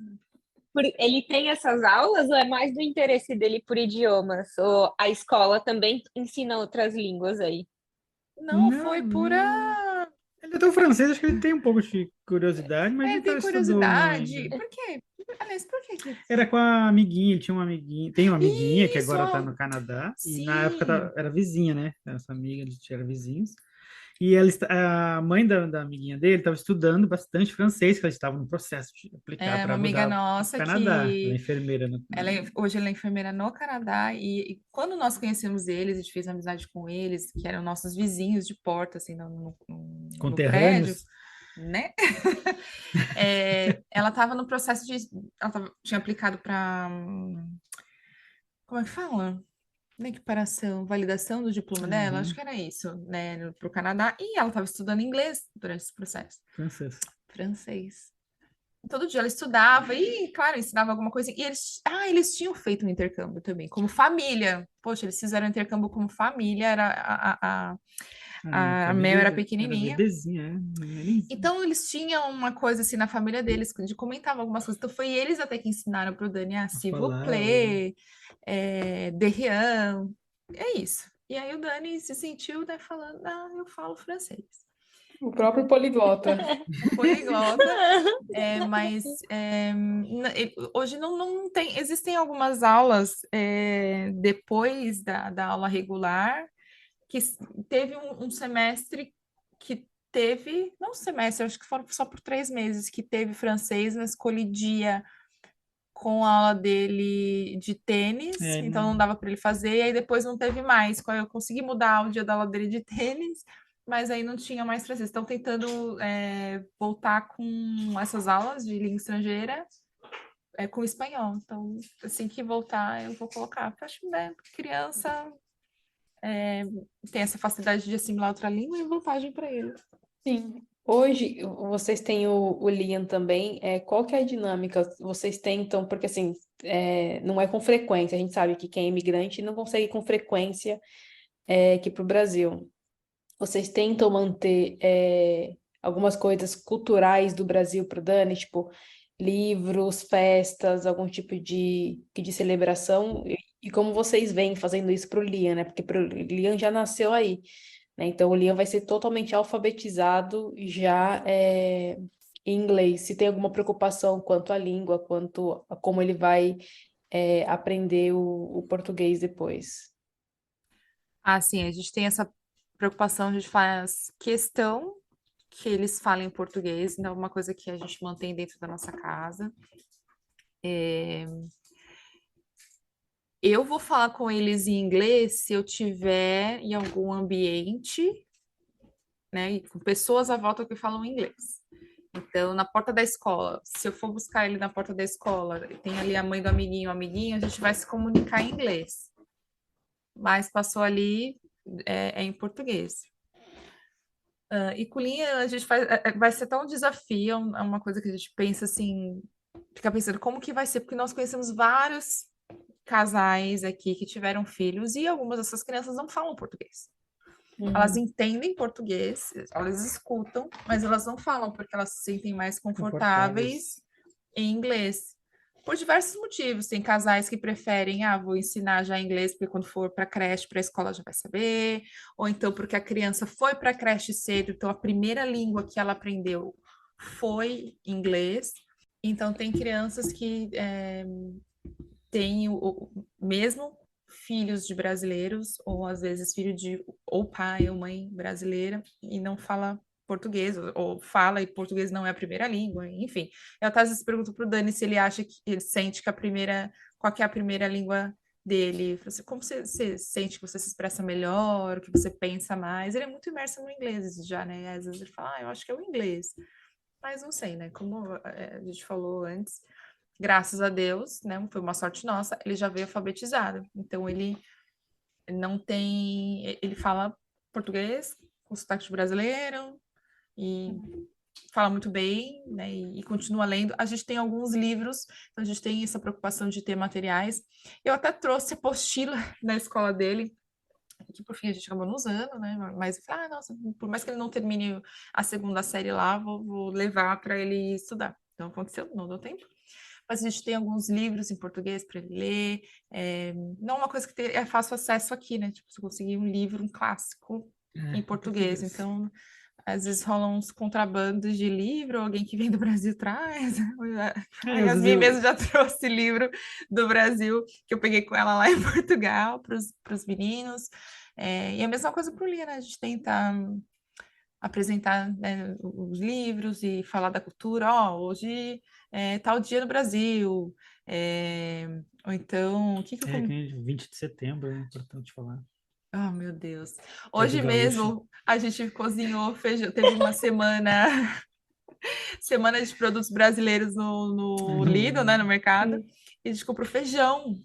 Ele tem essas aulas ou é mais do interesse dele por idiomas? Ou a escola também ensina outras línguas aí? Não, foi pura. Não. Ele é tão francês, acho que ele tem um pouco de curiosidade, mas nunca Tem estudou, não, curiosidade. ainda. Por quê? Aliás, por que que... Era com a amiguinha, ele tinha uma amiguinha, tem uma amiguinha que Isso! agora tá no Canadá, e na época Sim! era vizinha, né? Essa amiga, eles eram vizinhos. E a mãe da amiguinha dele estava estudando bastante francês, que ela estava no processo de aplicar É uma para amiga mudar para o nossa Canadá. Ela é que enfermeira hoje ela é enfermeira no Canadá e quando nós conhecemos eles, a gente fez amizade com eles, que eram nossos vizinhos de porta, assim, no prédio. conterrâneos. né? Ela estava no processo de... tinha aplicado para... Como é que fala? Na equiparação, validação do diploma dela, acho que era isso, né, para o Canadá, e ela estava estudando inglês durante esse processo. Francês. Todo dia ela estudava e, claro, ensinava alguma coisa. E eles tinham feito um intercâmbio também, como família. Poxa, eles fizeram um intercâmbio como família, a Mel era pequenininha. Era bebezinha, Então, eles tinham uma coisa assim na família deles, de comentavam algumas coisas. Então, foi eles até que ensinaram para o Dani a s'il vous plaît, de rien. É isso. E aí o Dani se sentiu, né, falando, eu falo francês. O próprio poliglota. Poliglota, mas hoje não tem. Existem algumas aulas depois da aula regular, que teve um semestre que teve, não um semestre, acho que foram só por 3 meses, que teve francês, mas colidia com a aula dele de tênis, então não dava para ele fazer, e aí depois não teve mais. Eu consegui mudar o dia da aula dele de tênis, mas aí não tinha mais francês. Estão tentando voltar com essas aulas de língua estrangeira com espanhol. Então, assim que voltar, eu vou colocar. Porque acho que criança tem essa facilidade de assimilar outra língua e vantagem para ele. Sim. Hoje, vocês têm o Liam também. Qual que é a dinâmica? Vocês tentam, porque assim, não é com frequência. A gente sabe que quem é imigrante não consegue ir com frequência aqui para o Brasil. Vocês tentam manter algumas coisas culturais do Brasil para o Dani, tipo livros, festas, algum tipo de celebração. E como vocês vêm fazendo isso para o Liam, né? Porque o Liam já nasceu aí, né? Então o Liam vai ser totalmente alfabetizado já em inglês. Se tem alguma preocupação quanto à língua, quanto a como ele vai aprender o português depois. Sim, a gente tem essa preocupação, a gente faz questão que eles falem português, então é uma coisa que a gente mantém dentro da nossa casa. Eu vou falar com eles em inglês se eu tiver em algum ambiente, né, e com pessoas à volta que falam inglês. Então, na porta da escola, se eu for buscar ele na porta da escola, tem ali a mãe do amiguinho, o amiguinho, a gente vai se comunicar em inglês. Mas passou ali, em português. E com linha, a gente vai ser tão um desafio, é uma coisa que a gente pensa assim, fica pensando como que vai ser, porque nós conhecemos vários casais aqui que tiveram filhos e algumas dessas crianças não falam português. Elas entendem português, elas escutam, mas elas não falam porque elas se sentem mais confortáveis em inglês. Por diversos motivos. Tem casais que preferem, vou ensinar já inglês, porque quando for para a creche, para a escola já vai saber. Ou então porque a criança foi para a creche cedo, então a primeira língua que ela aprendeu foi inglês. Então tem crianças que têm mesmo filhos de brasileiros, ou às vezes filho de ou pai ou mãe brasileira, e não fala português, ou fala e português não é a primeira língua, enfim. Eu até às vezes pergunto pro Dani se ele acha que ele sente que qual que é a primeira língua dele. Assim, como você sente que você se expressa melhor, que você pensa mais? Ele é muito imerso no inglês já, né? Às vezes ele fala, eu acho que é o inglês. Mas não sei, né? Como a gente falou antes, graças a Deus, né? Foi uma sorte nossa, ele já veio alfabetizado. Então ele não tem. Ele fala português com sotaque brasileiro e fala muito bem, né? E continua lendo. A gente tem alguns livros, então a gente tem essa preocupação de ter materiais. Eu até trouxe a apostila da escola dele, que por fim a gente acabou não usando, né? Mas eu falei, nossa, por mais que ele não termine a segunda série lá, vou levar para ele estudar. Então aconteceu, não deu tempo. Mas a gente tem alguns livros em português para ele ler. Não é uma coisa que é fácil acesso aqui, né? Tipo, você conseguir um livro, um clássico em português. Então, às vezes rolam uns contrabandos de livro, alguém que vem do Brasil traz. A Yasmin mesmo já trouxe livro do Brasil, que eu peguei com ela lá em Portugal, para os meninos. E a mesma coisa para o Lia, né? A gente tenta apresentar, né, os livros e falar da cultura. Hoje é tal dia no Brasil. Ou então, o que eu comi? 20 de setembro, é importante falar. Oh, meu Deus. Hoje mesmo a gente cozinhou feijão, teve uma semana semana de produtos brasileiros no Lidl, né, no mercado, e a gente comprou feijão.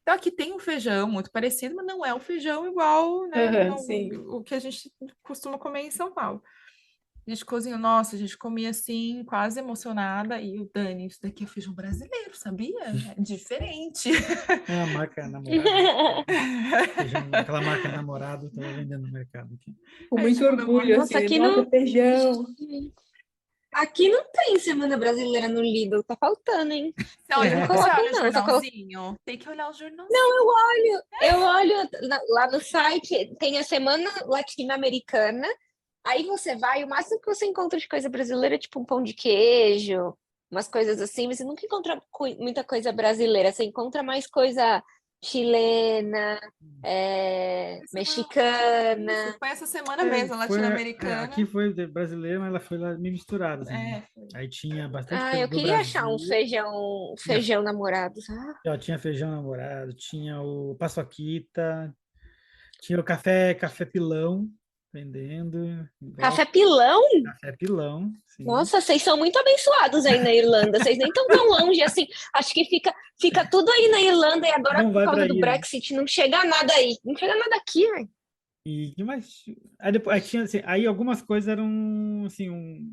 Então aqui tem um feijão muito parecido, mas não é o feijão igual, né, Sim. o que a gente costuma comer em São Paulo. A gente cozinhou, nossa, a gente comia assim, quase emocionada, e o Dani, isso daqui é feijão brasileiro, sabia? É diferente. É a marca namorado. Feijão, aquela marca namorado, tava vendendo no mercado aqui. Com A muito gente comeu orgulho, Nossa, assim, aqui nossa, não. feijão. Aqui não tem Semana Brasileira no Lidl, tá faltando, hein? Você Não olha, coloco, você olha o não, só coloco. jornalzinho? Tem que olhar o jornalzinho. Eu olho lá no site, tem a Semana Latino-Americana, aí você vai, o máximo que você encontra de coisa brasileira é tipo um pão de queijo, umas coisas assim, mas você nunca encontra muita coisa brasileira, você encontra mais coisa chilena, mexicana. Foi essa semana mesmo, latino-americana. Aqui foi brasileira, mas ela foi lá meio misturada, assim. Aí tinha bastante Ah, coisa eu do queria achar um Brasil. feijão namorado. Ah, Ó, tinha feijão namorado, tinha o paçoquita, tinha o café pilão vendendo. café pilão? Café pilão, sim. Nossa, vocês são muito abençoados aí na Irlanda. Vocês nem estão tão longe assim. Acho que fica tudo aí na Irlanda e agora Não por vai causa para do aí, né? Brexit não chega nada aí. Não chega nada aqui, velho. E que mais? Aí, depois, aí tinha assim, aí algumas coisas eram assim,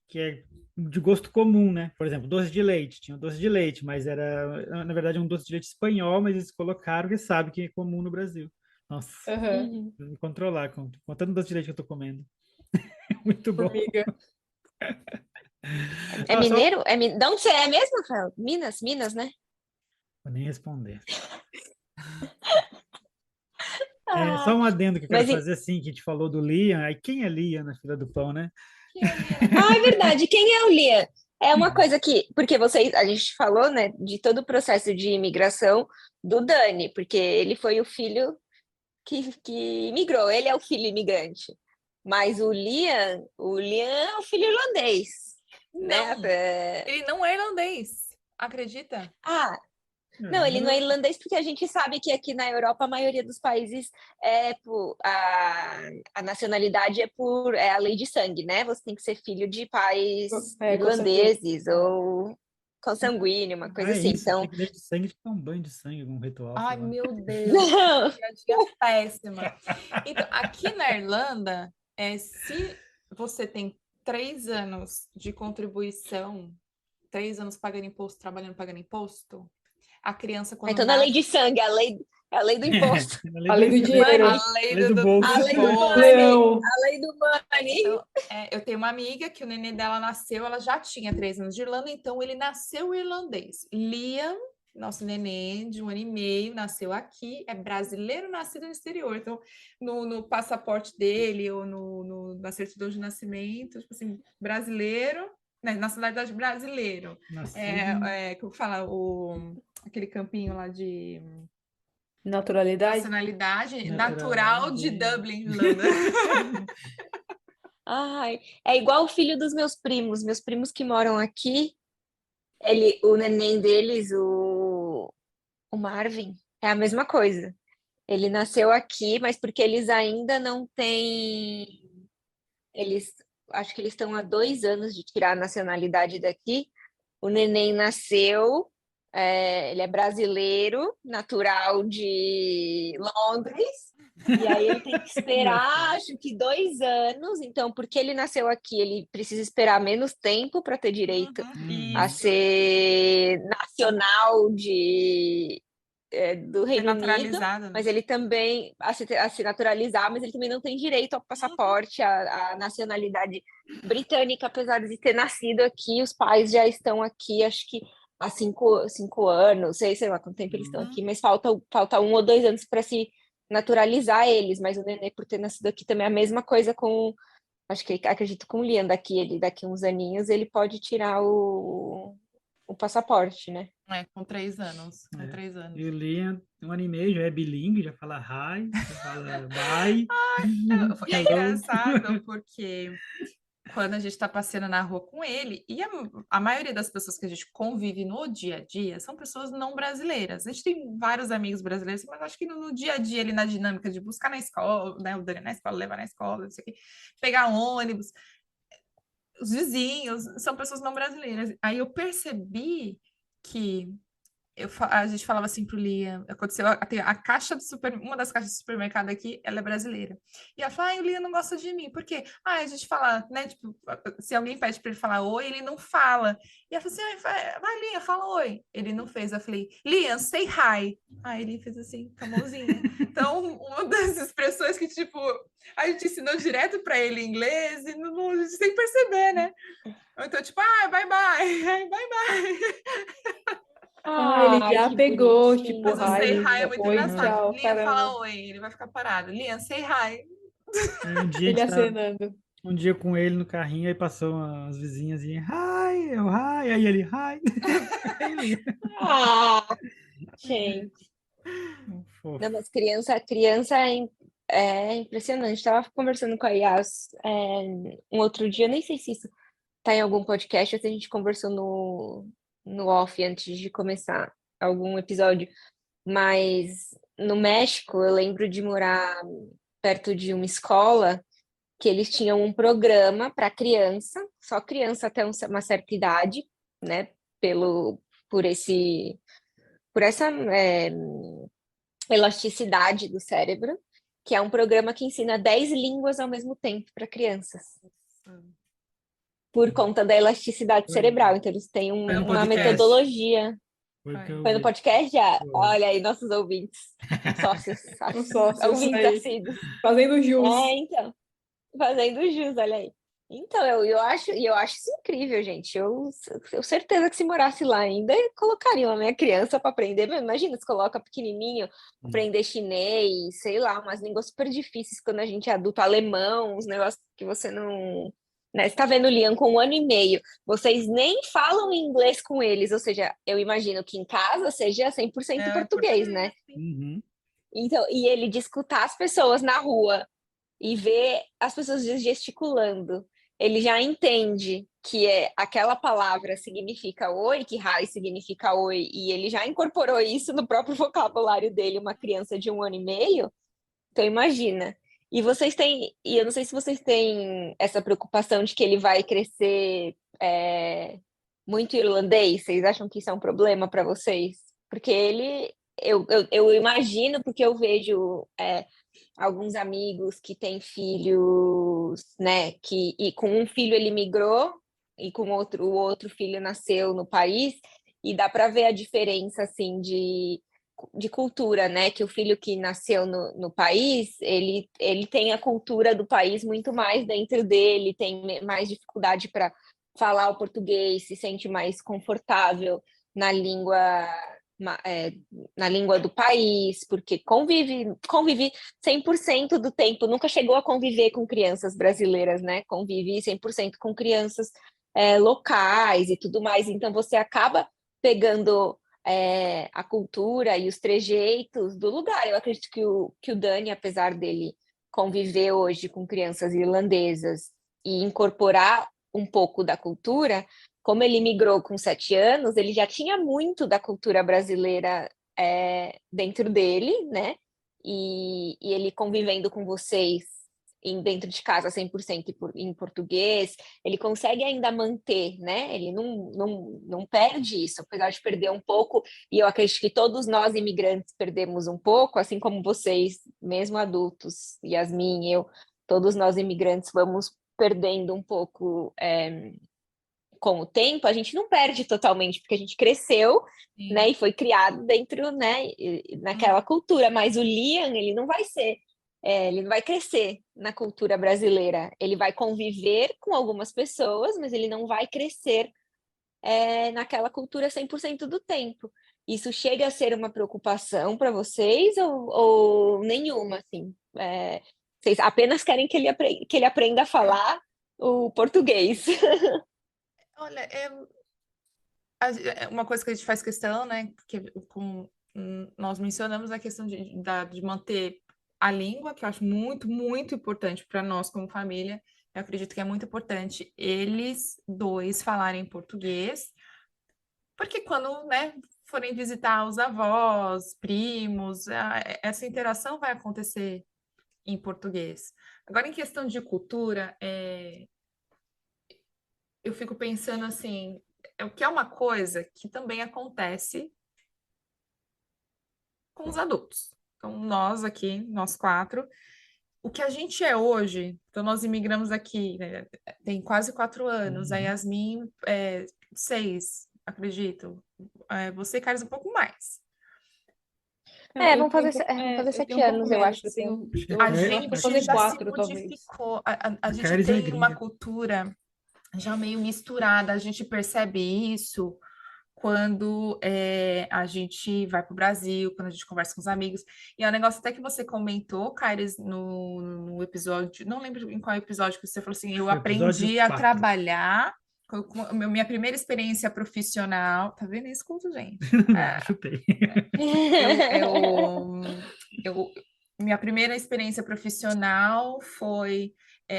que é de gosto comum, né? Por exemplo, doce de leite. Tinha um doce de leite, mas era, na verdade, um doce de leite espanhol, mas eles colocaram que sabe que é comum no Brasil. Nossa, Aham. vou me controlar contando doce de leite que eu tô comendo. Muito bom. Formiga. É Só, mineiro? De onde você é mesmo, Rafael? Minas, né? vou nem responder. Ah, Só um adendo que eu quero mas fazer, assim, que a gente falou do Liam. Aí quem é Liam na fila do pão, né? é verdade. Quem é o Lia? É uma coisa que, porque a gente falou, né, de todo o processo de imigração do Dani, porque ele foi o filho que imigrou, ele é o filho imigrante. Mas o Liam é o filho irlandês, né? Não, ele não é irlandês, acredita? Ah, não, ele não é Não, irlandês porque a gente sabe que aqui na Europa a maioria dos países a nacionalidade é a lei de sangue, né? Você tem que ser filho de pais Consanguíneo. irlandeses ou consanguíneo, uma coisa é assim. isso, Então, achei que leite de sangue fica um banho de sangue, um ritual, sei Ai, lá. meu Deus, não. piadinha péssima. Então, aqui na Irlanda, se você tem 3 anos de contribuição, 3 anos pagando imposto, trabalhando pagando imposto, a criança quando Então não é lei nasce, de sangue, é a lei do imposto. Além do dinheiro. Money. a lei Lei do do bolso. A lei do bolso. money. Não. A lei do money. Então, eu tenho uma amiga que o nenê dela nasceu, ela já tinha 3 anos de Irlanda, então ele nasceu irlandês. Liam, nosso nenê de 1 ano e meio, nasceu aqui, é brasileiro nascido no exterior. Então, no passaporte dele ou na certidão de nascimento, tipo assim, brasileiro, né, nacionalidade brasileiro. Nascido. Como fala, aquele campinho lá de Naturalidade. nacionalidade Natural natural de de- Dublin, Irlanda. Ai, é igual o filho dos meus primos. Meus primos que moram aqui, o neném deles, o Marvin, é a mesma coisa. Ele nasceu aqui, mas porque eles ainda não têm. Eles, acho que eles estão há 2 anos de tirar a nacionalidade daqui. O neném nasceu, ele é brasileiro, natural de Londres. E aí ele tem que esperar, acho que 2 anos. Então, porque ele nasceu aqui, ele precisa esperar menos tempo para ter direito a Isso. ser nacional do Ser Reino Unido, naturalizado, né? mas ele também a se naturalizar, mas ele também não tem direito ao passaporte, à nacionalidade britânica, apesar de ter nascido aqui, os pais já estão aqui, acho que há 5 anos, sei lá quanto tempo eles estão aqui, mas falta 1 ou 2 anos para se naturalizar eles, mas o nenê, por ter nascido aqui, também é a mesma coisa acho que acredito com o Liam, daqui uns aninhos, ele pode tirar o passaporte, né? Com 3 anos. Com É. 3 anos. E o Liam, 1 ano e meio, já é bilíngue, já fala hi, já fala bye. É Hello. engraçado porque quando a gente está passeando na rua com ele, e a maioria das pessoas que a gente convive no dia a dia são pessoas não brasileiras. A gente tem vários amigos brasileiros, mas acho que no dia a dia, ali na dinâmica de buscar na escola, né, o Dani na escola, levar na escola, não sei o quê, pegar ônibus, os vizinhos são pessoas não brasileiras. Aí eu percebi que a gente falava assim pro Liam, aconteceu, a caixa uma das caixas do supermercado aqui, ela é brasileira. E ela falou, o Liam não gosta de mim. Por quê? A gente fala, né, tipo, se alguém pede para ele falar oi, ele não fala. E ela falou assim, vai, Liam, fala oi. Ele não fez. Eu falei, Liam, say hi. Aí ele fez assim, com a mãozinha. Então, uma das expressões que, tipo, a gente ensinou direto para ele em inglês e a gente sem perceber, né? Ou então, tipo, bye, bye, bye, bye. Ele Ai, já que pegou, tipo, Mas o bonitinho. say hi, hi é muito oi, engraçado. tchau, Liam, caramba. fala oi, ele vai ficar parado. Liam, say hi. Aí um dia a Ele gente tá acenando. um dia com ele no carrinho, aí passou as vizinhas e hi, eu hi, aí ele hi. Aí ele, Ah, gente. fofo. Não, mas criança é impressionante. Estava conversando com a Yas um outro dia, nem sei se isso tá em algum podcast ou se a gente conversou no off antes de começar algum episódio. Mas no México, eu lembro de morar perto de uma escola que eles tinham um programa para criança, só criança até uma certa idade, né? Pelo, por essa elasticidade do cérebro, que é um programa que ensina 10 línguas ao mesmo tempo para crianças, por conta da elasticidade Foi, cerebral. Então, eles têm foi no uma podcast. metodologia. Foi que eu Foi no vi. podcast já? Foi. Olha aí, nossos ouvintes, sócios, Os sócios ouvintes aí, assíduos. fazendo jus. Então, fazendo jus, olha aí. Então, eu acho isso incrível, gente. Eu certeza que se morasse lá ainda, eu colocaria a minha criança para aprender. Mas imagina, se coloca pequenininho, aprender chinês, sei lá, umas línguas super difíceis quando a gente é adulto, alemão, uns negócios que você não. Né? Você tá vendo o Liam com 1 ano e meio, vocês nem falam inglês com eles, ou seja, eu imagino que em casa seja 100% É português, né? português, sim. Uhum. Então, e ele de escutar as pessoas na rua e ver as pessoas gesticulando, ele já entende que aquela palavra significa oi, que hi significa oi, e ele já incorporou isso no próprio vocabulário dele, uma criança de 1 ano e meio. Então imagina. E eu não sei se vocês têm essa preocupação de que ele vai crescer muito irlandês. Vocês acham que isso é um problema para vocês? Porque eu imagino, porque eu vejo alguns amigos que têm filhos, né? E com um filho ele migrou e com o outro filho nasceu no país, e dá para ver a diferença assim de cultura, né? Que o filho que nasceu no país, ele tem a cultura do país muito mais dentro dele, tem mais dificuldade para falar o português, se sente mais confortável na língua ma- é, na língua do país, porque convive 100% do tempo, nunca chegou a conviver com crianças brasileiras, né? Convive 100% com crianças locais e tudo mais, então você acaba pegando a cultura e os trejeitos do lugar. Eu acredito que o Dani, apesar dele conviver hoje com crianças irlandesas e incorporar um pouco da cultura, como ele migrou com 7 anos, ele já tinha muito da cultura brasileira dentro dele, né? E ele convivendo com vocês dentro de casa 100% em português, ele consegue ainda manter, né? Ele não perde isso, apesar de perder um pouco, e eu acredito que todos nós imigrantes perdemos um pouco, assim como vocês, mesmo adultos, Yasmin, eu, todos nós imigrantes vamos perdendo um pouco com o tempo. A gente não perde totalmente, porque a gente cresceu, né, Sim. e foi criado dentro, né, naquela cultura, mas o Liam, ele não vai crescer na cultura brasileira, ele vai conviver com algumas pessoas, mas ele não vai crescer naquela cultura 100% do tempo. Isso chega a ser uma preocupação para vocês ou nenhuma, assim? Vocês apenas querem que ele aprenda a falar o português. Olha, é uma coisa que a gente faz questão, né? Que nós mencionamos a questão de manter a língua, que eu acho muito, muito importante para nós como família. Eu acredito que é muito importante eles dois falarem português, porque quando, né, forem visitar os avós, primos, essa interação vai acontecer em português. Agora, em questão de cultura, eu fico pensando assim, o que é uma coisa que também acontece com os adultos. Então, nós aqui, nós quatro, o que a gente é hoje, então nós imigramos aqui, né, tem quase 4 anos, a Uhum. Yasmin, 6, acredito. Você, Carlos, um pouco mais. Eu Vamos fazer, tenho um pouco, vamos fazer eu tenho 7 um pouco anos, eu menos. acho, esse ano. Acho que Eu A acho que vou gente fazer já se 4, talvez. modificou, a a gente Caris é tem uma gringa. cultura já meio misturada, a gente percebe isso quando a gente vai para o Brasil, quando a gente conversa com os amigos. E é um negócio até que você comentou, Caires, no episódio, não lembro em qual episódio que você falou assim, eu Foi o episódio aprendi a 4. trabalhar com a minha primeira experiência profissional. Tá vendo isso, culto, gente? Não, chutei. Eu, eu, minha primeira experiência profissional foi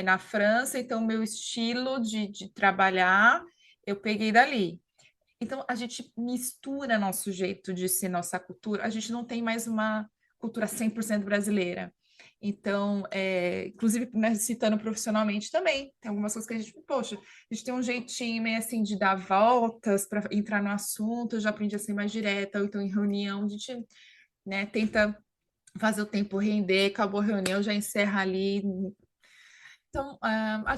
na França, então meu estilo de trabalhar eu peguei dali. Então a gente mistura nosso jeito de ser, nossa cultura, a gente não tem mais uma cultura 100% brasileira. Então, inclusive, né, citando profissionalmente também, tem algumas coisas que a gente, poxa, a gente tem um jeitinho meio assim de dar voltas para entrar no assunto, eu já aprendi a ser mais direta, ou então em reunião, a gente, né, tenta fazer o tempo render, acabou a reunião, já encerra ali. Então,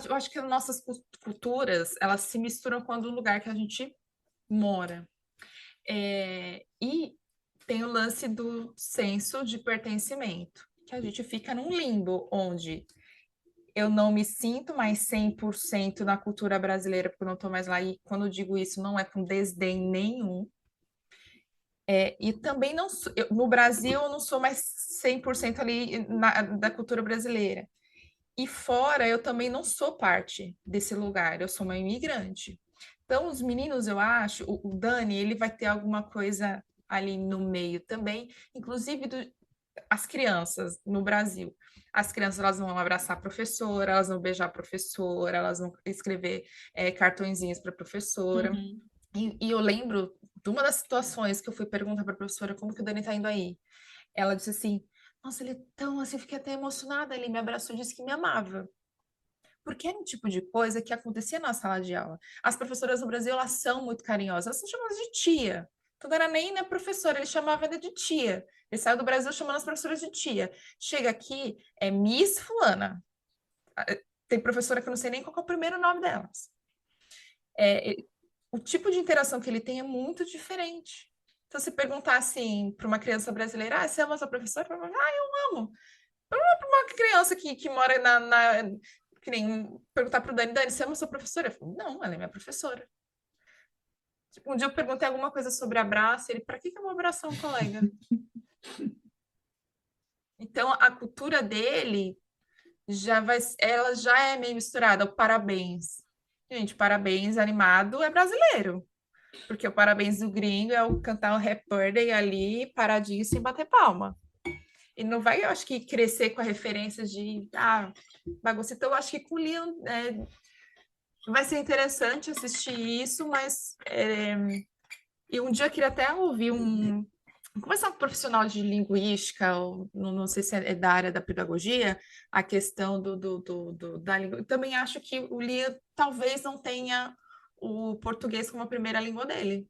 eu acho que as nossas culturas, elas se misturam quando o lugar que a gente mora. E tem o lance do senso de pertencimento, que a gente fica num limbo, onde eu não me sinto mais 100% na cultura brasileira, porque eu não estou mais lá, e quando eu digo isso, não é com desdém nenhum. E também não no Brasil eu não sou mais 100% ali da cultura brasileira. E fora eu também não sou parte desse lugar, eu sou uma imigrante. Então os meninos, eu acho, o Dani, ele vai ter alguma coisa ali no meio também, inclusive as crianças no Brasil. As crianças elas vão abraçar a professora, elas vão beijar a professora, elas vão escrever cartõezinhos para a professora. Uhum. E eu lembro de uma das situações que eu fui perguntar para a professora como que o Dani está indo aí. Ela disse assim: Nossa, ele é tão assim, eu fiquei até emocionada. Ele me abraçou e disse que me amava. Porque era um tipo de coisa que acontecia na sala de aula. As professoras no Brasil, elas são muito carinhosas, elas são chamadas de tia. Então, não era nem na professora, ele chamava ela de tia. Ele saiu do Brasil chamando as professoras de tia. Chega aqui, é Miss Fulana. Tem professora que eu não sei nem qual é o primeiro nome delas. O tipo de interação que ele tem é muito diferente. Então, se perguntar assim para uma criança brasileira, você ama sua professora? Eu amo. Uma criança que mora que nem perguntar para o Dani, você ama sua professora? Eu falo, não, ela é minha professora. Tipo, um dia eu perguntei alguma coisa sobre abraço, ele, para que eu vou abraçar um colega? Então, a cultura dele ela já é meio misturada, o parabéns. Gente, parabéns animado é brasileiro. Porque o parabéns do gringo é o cantar o Happy Birthday ali, paradinho, sem bater palma. E não vai, eu acho que, crescer com a referência de bagunça. Então, eu acho que com o Leon vai ser interessante assistir isso, mas e um dia eu queria até ouvir conversar com um profissional de linguística, ou, não sei se é da área da pedagogia, a questão da língua. Eu também acho que o Leon talvez não tenha o português como a primeira língua dele.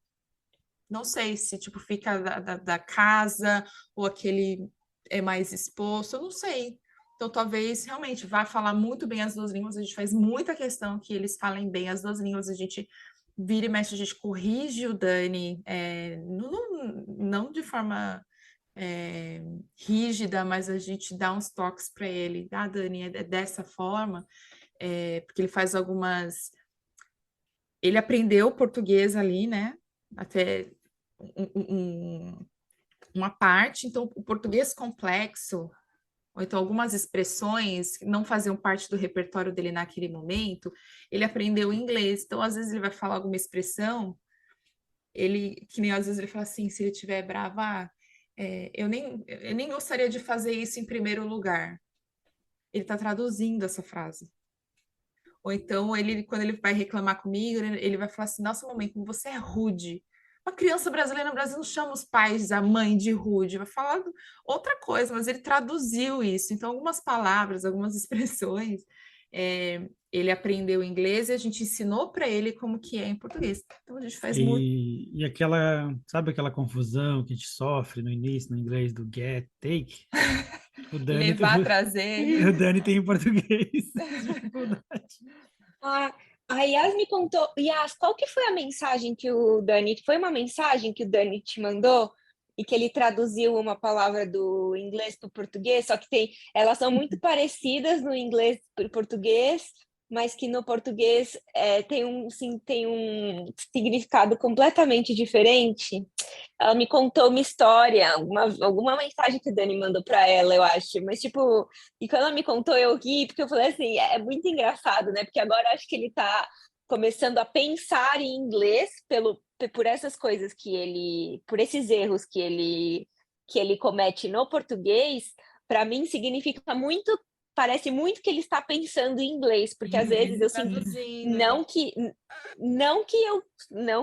Não sei se tipo fica da casa ou aquele é mais exposto, eu não sei. Então, talvez realmente vá falar muito bem as duas línguas. A gente faz muita questão que eles falem bem as duas línguas. A gente vira e mexe, a gente corrige o Dani, não de forma rígida, mas a gente dá uns toques para ele. Dani, é dessa forma, porque ele faz algumas. Ele aprendeu português ali, né? Até uma parte, então o português complexo, ou então algumas expressões que não faziam parte do repertório dele naquele momento, ele aprendeu inglês. Então, às vezes, ele vai falar alguma expressão, que nem às vezes ele fala assim, se ele estiver bravo, eu nem gostaria de fazer isso em primeiro lugar. Ele está traduzindo essa frase. Ou então, quando ele vai reclamar comigo, ele vai falar assim, nossa, mamãe, como você é rude. Uma criança brasileira no Brasil não chama os pais, a mãe de rude, vai falar outra coisa, mas ele traduziu isso. Então, algumas palavras, algumas expressões, Ele aprendeu inglês e a gente ensinou para ele como que é em português. Então a gente faz muito. E aquela, sabe aquela confusão que a gente sofre no início, no inglês, do get, take? O Dani, Levar, trazer. o Dani tem em português dificuldade. A Yas me contou. Yas, qual que foi a mensagem que o Dani. Foi uma mensagem que o Dani te mandou e que ele traduziu uma palavra do inglês para o português, só que elas são muito parecidas no inglês para o português, mas que no português tem um significado completamente diferente. Ela me contou uma história, alguma mensagem que o Dani mandou para ela, eu acho. Mas, tipo, e quando ela me contou, eu ri, porque eu falei assim, é muito engraçado, né? Porque agora eu acho que ele tá começando a pensar em inglês por essas coisas por esses erros que ele comete no português, para mim significa muito, parece muito que ele está pensando em inglês, porque às vezes eu sinto Traduzindo. não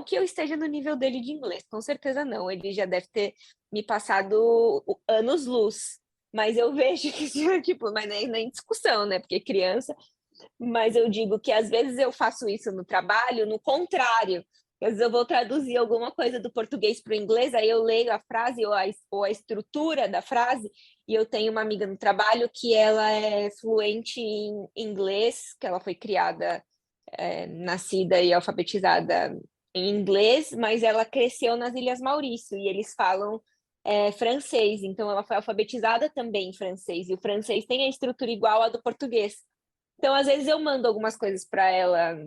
que eu esteja no nível dele de inglês, com certeza não. Ele já deve ter me passado anos-luz, mas eu vejo que, tipo, mas nem discussão, né? Porque criança. Mas eu digo que às vezes eu faço isso no trabalho, no contrário. Às vezes eu vou traduzir alguma coisa do português para o inglês, aí eu leio a frase ou a estrutura da frase, e eu tenho uma amiga no trabalho que ela é fluente em inglês, que ela foi criada, nascida e alfabetizada em inglês, mas ela cresceu nas Ilhas Maurício, e eles falam francês, então ela foi alfabetizada também em francês, e o francês tem a estrutura igual à do português. Então, às vezes, eu mando algumas coisas para ela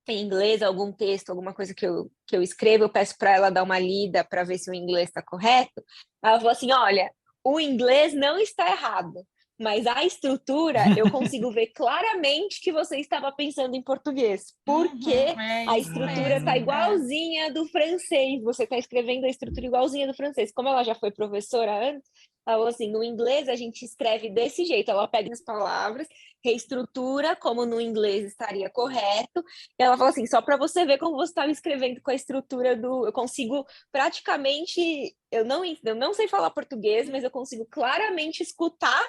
em inglês, algum texto, alguma coisa que eu escrevo, eu peço para ela dar uma lida para ver se o inglês está correto. Ela falou assim: olha, o inglês não está errado, mas a estrutura eu consigo ver claramente que você estava pensando em português, porque a estrutura está igualzinha do francês, você está escrevendo a estrutura igualzinha do francês. Como ela já foi professora antes, ela falou assim: no inglês a gente escreve desse jeito, ela pega as palavras, reestrutura como no inglês estaria correto. E ela falou assim: só para você ver como você estava escrevendo com a estrutura do. Eu consigo praticamente. Eu não sei falar português, mas eu consigo claramente escutar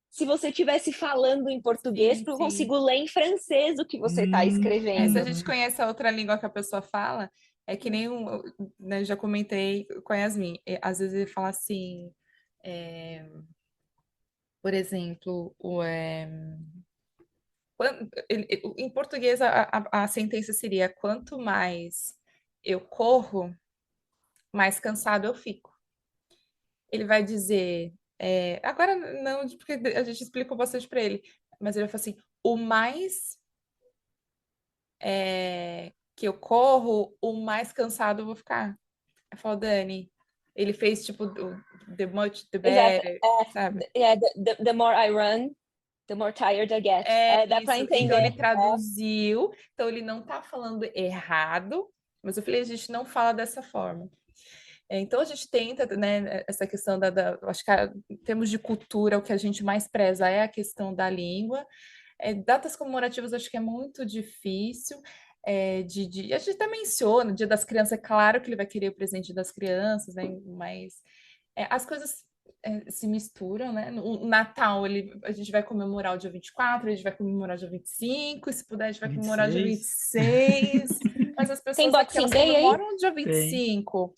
se você estivesse falando em português, porque eu consigo ler em francês o que você está escrevendo. Se a gente conhece a outra língua que a pessoa fala, é que nem né, já comentei com a Yasmin. Às vezes ele fala assim, por exemplo, em português a sentença seria: quanto mais eu corro, mais cansado eu fico. Ele vai dizer, agora não, porque a gente explicou bastante para ele, mas ele vai falar assim: o mais que eu corro, o mais cansado eu vou ficar. Eu falo: Dani, ele fez tipo the much the better, sabe? The more I run, the more tired I get. Dá para entender. Então ele traduziu, então ele não está falando errado, mas eu falei: a gente não fala dessa forma. Então a gente tenta, né, essa questão acho que em termos de cultura, o que a gente mais preza é a questão da língua. Datas comemorativas acho que é muito difícil. A gente até menciona o Dia das Crianças, é claro que ele vai querer o presente das crianças, né? Mas as coisas se misturam, né? O Natal, a gente vai comemorar o dia 24, a gente vai comemorar o dia 25, e se puder, a gente vai comemorar o dia 26. Mas as pessoas aqui, elas comemoram o dia 25.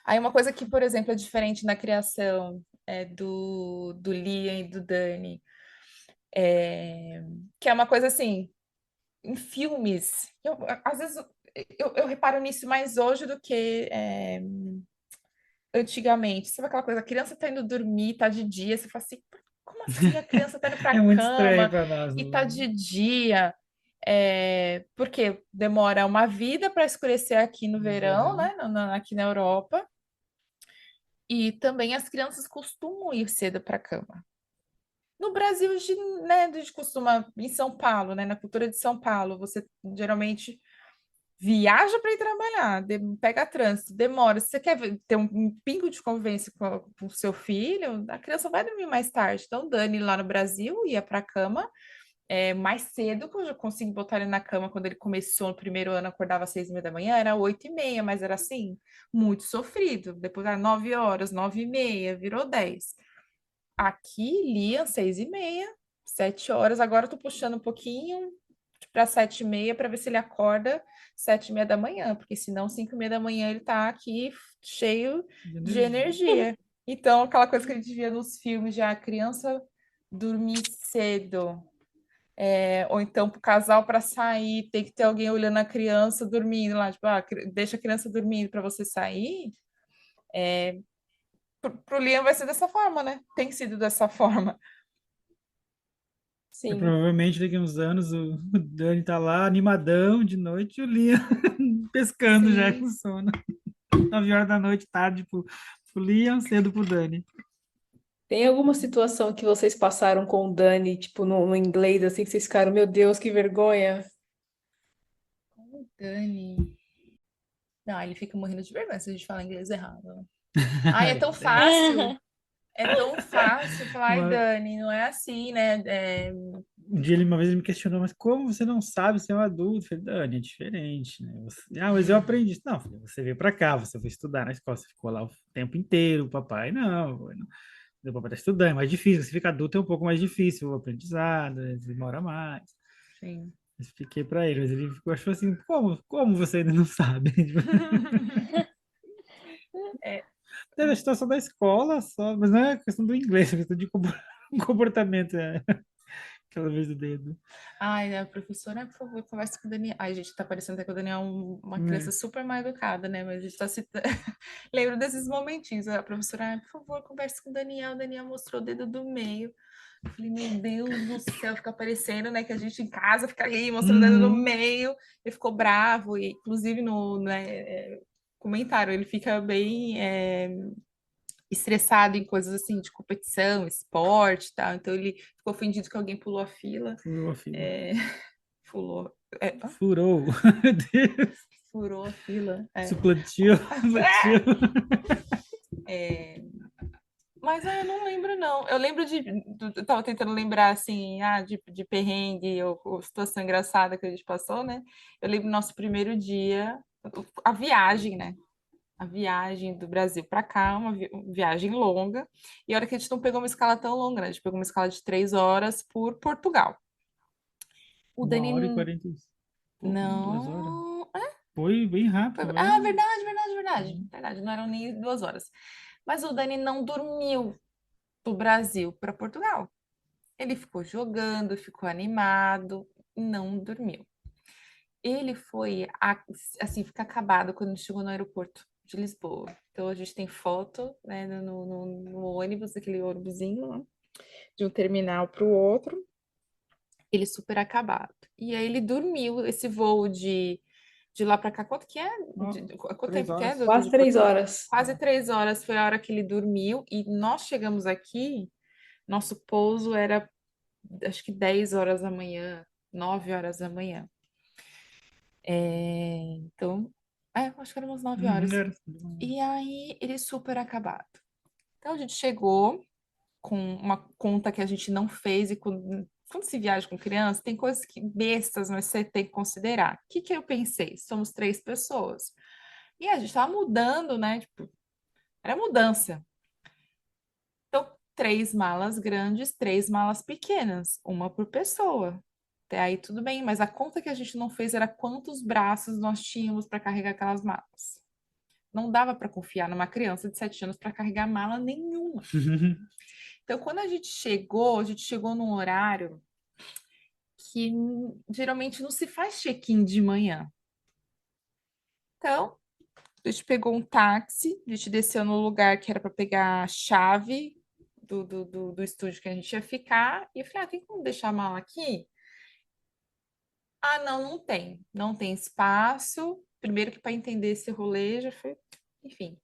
Aí uma coisa que, por exemplo, é diferente na criação do Liam e do Dani, que é uma coisa assim, em filmes, às vezes eu reparo nisso mais hoje do que antigamente. Sabe aquela coisa, a criança tá indo dormir, tá de dia, você fala assim: como assim a criança tá indo pra muito estranho cama para nós, e tá de dia? Porque demora uma vida para escurecer aqui no verão, né? Aqui na Europa. E também as crianças costumam ir cedo para a cama. No Brasil, a gente costuma, em São Paulo, né? Na cultura de São Paulo, você geralmente viaja para ir trabalhar, pega trânsito, demora. Se você quer ter um pingo de convivência com o seu filho, a criança vai dormir mais tarde. Então, Dani lá no Brasil ia para a cama mais cedo, que eu já consegui botar ele na cama quando ele começou no primeiro ano, acordava às 6h30 da manhã, era 8h30, mas era assim, muito sofrido. Depois era 9 horas, 9h30, virou 10. Aqui, Liam, 6h30, 7 horas. Agora eu tô puxando um pouquinho para 7h30 para ver se ele acorda 7h30 da manhã, porque senão 5h30 da manhã ele tá aqui cheio de energia. Então, aquela coisa que a gente via nos filmes, já a criança dormir cedo, ou então para o casal para sair, tem que ter alguém olhando a criança dormindo lá, tipo, deixa a criança dormindo para você sair. Pro Liam vai ser dessa forma, né? Tem sido dessa forma. Sim. Provavelmente daqui a uns anos o Dani tá lá animadão de noite e o Liam pescando já Sim. com sono. 9 horas da noite, tarde pro Liam, cedo pro Dani. Tem alguma situação que vocês passaram com o Dani, tipo, no inglês, assim, que vocês ficaram, meu Deus, que vergonha? Dani. Não, ele fica morrendo de vergonha se a gente falar inglês errado. Ai, é tão fácil. É tão fácil falar, ai, Dani, não é assim, né? Um dia uma vez ele me questionou, mas como você não sabe ser um adulto? Eu falei, Dani, é diferente, né? Mas eu aprendi isso. Não, filho, você veio para cá, você foi estudar na escola, você ficou lá o tempo inteiro, o papai não. O papai tá estudando, é mais difícil. Você fica adulto é um pouco mais difícil, o aprendizado, demora mais. Sim. Eu expliquei para ele, mas ele achou assim, como você ainda não sabe? Teve a situação da escola só, mas não é questão do inglês, é questão de comportamento, aquela vez do dedo. Ai, a professora, por favor, conversa com o Daniel. Ai, gente, tá parecendo até que o Daniel é uma criança super mal educada, né? Mas a gente tá citando. Lembro desses momentinhos. A professora, ai, por favor, conversa com o Daniel. O Daniel mostrou o dedo do meio. Eu falei, meu Deus do céu, fica parecendo, né? Que a gente em casa fica ali mostrando o dedo do meio. Ele ficou bravo, e inclusive no comentário, ele fica bem estressado em coisas assim de competição, esporte e tal. Então ele ficou ofendido que alguém pulou a fila. Furou a fila. Furou. Furou. Meu Deus. Furou a fila. Suplantiu. Mas eu não lembro, não. Eu lembro eu tava tentando lembrar, assim, de perrengue ou situação engraçada que a gente passou, né? Eu lembro do nosso primeiro dia, a viagem, né? A viagem do Brasil para cá, uma viagem longa. E a hora que a gente não pegou uma escala tão longa, né? A gente pegou uma escala de 3 horas por Portugal. O 1 hora e 40. Duas horas. Não. Foi bem rápido. Verdade. Não eram nem 2 horas. Mas o Dani não dormiu do Brasil para Portugal. Ele ficou jogando, ficou animado, não dormiu. Ele foi, assim, ficar acabado quando ele chegou no aeroporto de Lisboa. Então, a gente tem foto, né, no ônibus, aquele ônibusinho, né, de um terminal para o outro. Ele super acabado. E aí ele dormiu esse voo de lá para cá. Quanto que é? Quanto tempo que é? Quase 3 horas. Quase 3 horas foi a hora que ele dormiu. E nós chegamos aqui, nosso pouso era, acho que 10 horas da manhã, 9 horas da manhã. Então, acho que eram umas 9 horas. E aí, ele super acabado. Então, a gente chegou com uma conta que a gente não fez, e quando se viaja com criança, tem coisas que bestas, mas você tem que considerar. O que eu pensei? Somos 3 pessoas. E a gente estava mudando, né? Tipo, era mudança. Então, 3 malas grandes, 3 malas pequenas, uma por pessoa. Até aí tudo bem, mas a conta que a gente não fez era quantos braços nós tínhamos para carregar aquelas malas. Não dava para confiar numa criança de 7 anos para carregar mala nenhuma. Então, quando a gente chegou num horário que geralmente não se faz check-in de manhã. Então, a gente pegou um táxi, a gente desceu no lugar que era para pegar a chave do estúdio que a gente ia ficar, e eu falei, tem como deixar a mala aqui? Não tem. Não tem espaço. Primeiro que para entender esse rolê já foi, enfim.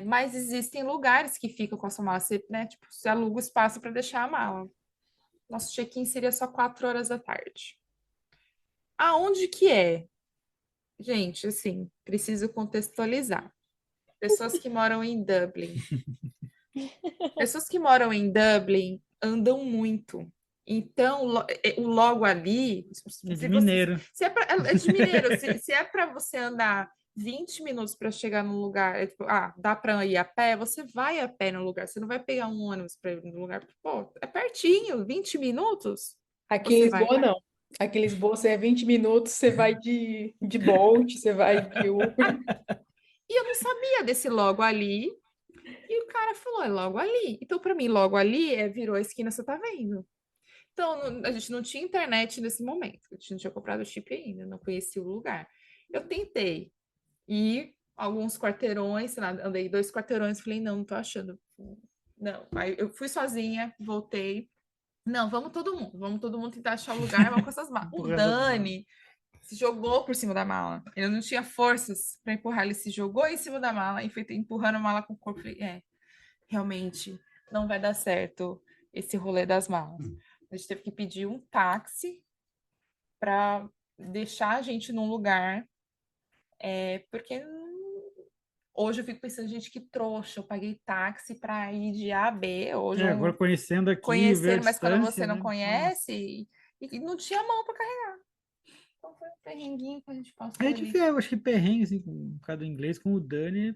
Mas existem lugares que ficam com a sua mala, você, né, tipo, você aluga o espaço para deixar a mala. Nosso check-in seria só 4 horas da tarde. Aonde que é? Gente, assim, preciso contextualizar. Pessoas que moram em Dublin. Pessoas que moram em Dublin andam muito. Então, o logo ali. É de mineiro. É de mineiro. Se é para você andar 20 minutos para chegar no lugar. É tipo, dá para ir a pé? Você vai a pé no lugar, você não vai pegar um ônibus para ir no lugar. Pô, é pertinho, 20 minutos. Aqui em Você vai. Lisboa, não. Aqui em Lisboa, você é 20 minutos, você vai de Bolt, você vai de Uber. E eu não sabia desse logo ali. E o cara falou, é logo ali. Então, para mim, logo ali virou a esquina, você tá vendo. Então, a gente não tinha internet nesse momento. A gente não tinha comprado o chip ainda, não conhecia o lugar. Eu tentei ir alguns quarteirões, sei lá, andei 2 quarteirões, falei, não tô achando. Não. Aí eu fui sozinha, voltei. Não, vamos todo mundo tentar achar o lugar, vamos com essas malas. O Dani se jogou por cima da mala. Ele não tinha forças para empurrar, ele se jogou em cima da mala e foi empurrando a mala com o corpo. Falei, realmente não vai dar certo esse rolê das malas. A gente teve que pedir um táxi para deixar a gente num lugar, porque hoje eu fico pensando, gente, que trouxa, eu paguei táxi para ir de A a B, hoje Agora conhecendo aqui, ver a conhecer, mas quando você distância, não né? conhece, e não tinha mão para carregar. Então foi um perrenguinho que a gente passou A gente ali. vê, eu acho que perrengue, assim, com um bocado do inglês, com o Dani,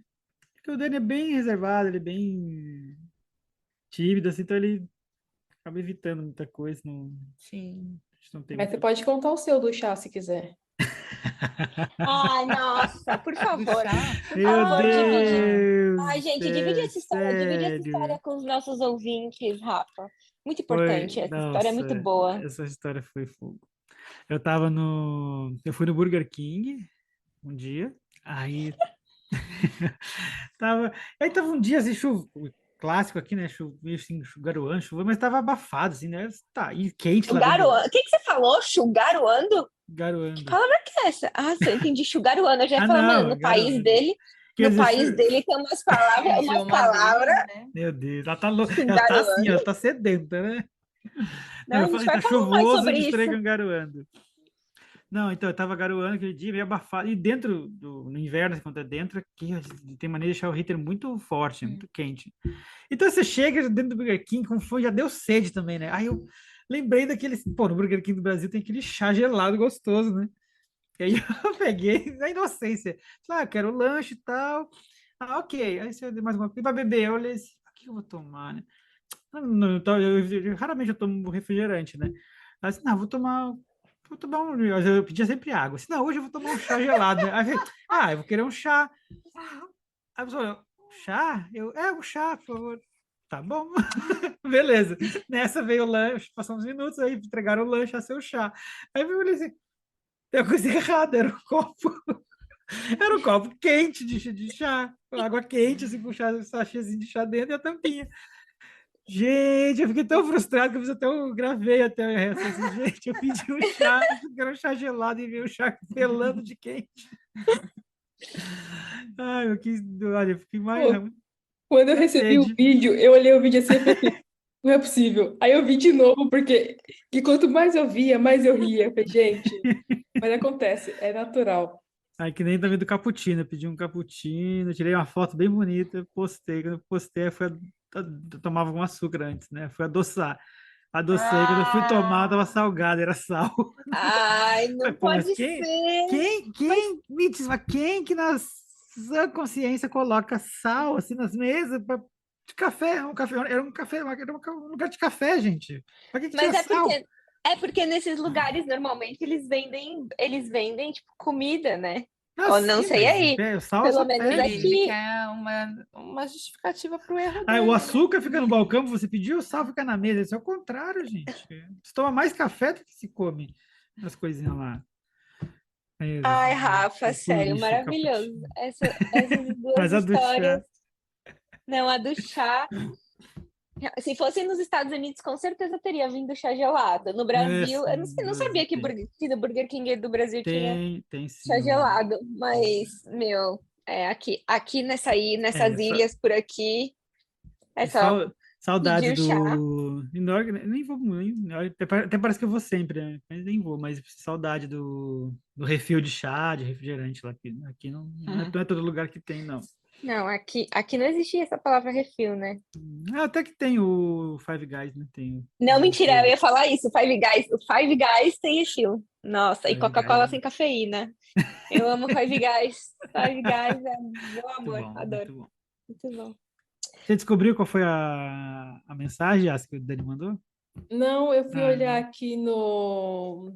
porque o Dani é bem reservado, ele é bem tímido, assim, então ele acaba evitando muita coisa, não, Sim. a gente não tem Mas você muito... pode contar o seu do chá, se quiser. Ai, nossa, por Do favor. chá? Por Meu favor, divide. Ai, Deus, gente, divide essa história sério. com os nossos ouvintes, Rafa. Muito Foi, importante, essa história é muito nossa, boa. essa história foi fogo. Eu fui no Burger King um dia, aí tava um dia assim, clássico aqui, né, meio assim, garoando, chuva, mas tava abafado, assim, né, tá, e quente lá dentro, Chugaruando. O que que você falou? Chugaruando? Que garoando. palavra que é essa? Ah, eu entendi chugaruando. Eu já ia Ah, falar, mano, não, no país garoando. dele, Quer dizer, tem umas O palavras, idioma deles, né? meu Deus, ela tá louca, ela tá assim, chugaruando. ela tá sedenta, né? Não, Não, eu a gente falei, vai tá falar mais chuvoso, sobre misturei isso. com garoando. Não, então eu tava garoando aquele dia, meio abafado. E no inverno, quando é dentro, aqui tem maneira de deixar o heater muito forte, muito quente. Então você chega dentro do Burger King com fome, já deu sede também, né? Aí eu lembrei daqueles. Pô, no Burger King do Brasil tem aquele chá gelado gostoso, né? E aí eu peguei, na inocência. Eu quero lanche e tal. Ah, ok. Aí você deu mais uma coisa. E pra beber, eu olhei assim, o que eu vou tomar, né? Raramente eu tomo refrigerante, né? Aí assim, não, vou tomar um. Eu pedia sempre água. Assim, não, hoje eu vou tomar um chá gelado, né? Aí eu falei, eu vou querer um chá. Aí a pessoa, chá? Um chá, por favor. Tá bom, beleza. Nessa veio o lanche, passou uns minutos, aí entregaram o lanche a seu chá. Aí eu falei assim, tem uma coisa errada, era um copo quente de chá, com água quente, assim, com sachêzinho de chá dentro e a tampinha. Gente, eu fiquei tão frustrado que eu gravei até a reação assim, gente, eu pedi um chá, eu quero um chá gelado e veio um chá pelando de quente. Ai, olha, eu fiquei mais Pô, quando eu a recebi o sede. vídeo, eu olhei o vídeo assim e falei, assim, não é possível. Aí eu vi de novo, porque que quanto mais eu via, mais eu ria. Eu falei, gente, mas acontece, é natural. Aí que nem também do cappuccino, eu pedi um cappuccino, tirei uma foto bem bonita, postei. Quando eu postei, eu tomava com açúcar antes, né? Fui adoçar. Adocei, quando eu fui tomar, tava salgado, era sal. Ai, Mas, não pô, mas pode ser. Mas, me diz, mas quem que na sã consciência coloca sal assim nas mesas de café? Era um café, um lugar de café, gente. Pra que mas tinha sal? é porque nesses lugares normalmente eles vendem tipo comida, né? Não, Ou não sim, sei mas aí. o sal Pelo você menos Ele pede. aqui. quer uma justificativa para o erro Aí o dele, né? açúcar fica no balcão, você pediu, o sal fica na mesa. Isso é o contrário, gente. Você toma mais café do que se come as coisinhas lá. Aí, Ai, Rafa, eu fui um sério, lixo, maravilhoso. cappuccino. Essas duas Mas a do chá. histórias. Não, a do chá. Se fosse nos Estados Unidos, com certeza teria vindo chá gelado. No Brasil, eu não sei, não sabia que, que no Burger King do Brasil tinha Tem chá sim. gelado, mas, meu, aqui nessas Essa, ilhas por aqui, é só saudade pedir o chá. do. Nem vou muito. Até parece que eu vou sempre, né? Mas nem vou, mas saudade do refil de chá, de refrigerante lá. Aqui não é todo lugar que tem, não. Não, aqui não existia essa palavra refil, né? Até que tem o Five Guys, né? Tem Não, o mentira, eu refil. ia falar isso, o Five Guys tem refil. Nossa, e Five Guys, Coca-Cola né? sem cafeína. Eu amo Five Guys. Five Guys é meu Muito amor, bom, adoro. muito bom. Muito bom. Você descobriu qual foi a mensagem, Yas, que o Dani mandou? Não, eu fui Ah, olhar não. aqui no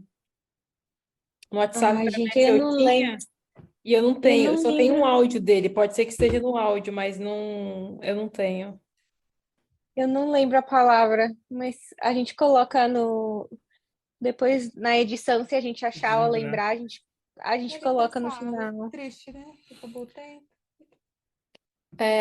WhatsApp Ai, para ver gente, se eu eu não lembro. tinha. E eu não Eu tenho, eu não só tenho um lembro. áudio dele. Pode ser que esteja no áudio, mas não, eu não tenho. Eu não lembro a palavra, mas a gente coloca no. Depois, na edição, se a gente achar ou Lembrar. lembrar, a gente coloca no final. Triste, né? Acabou o tempo.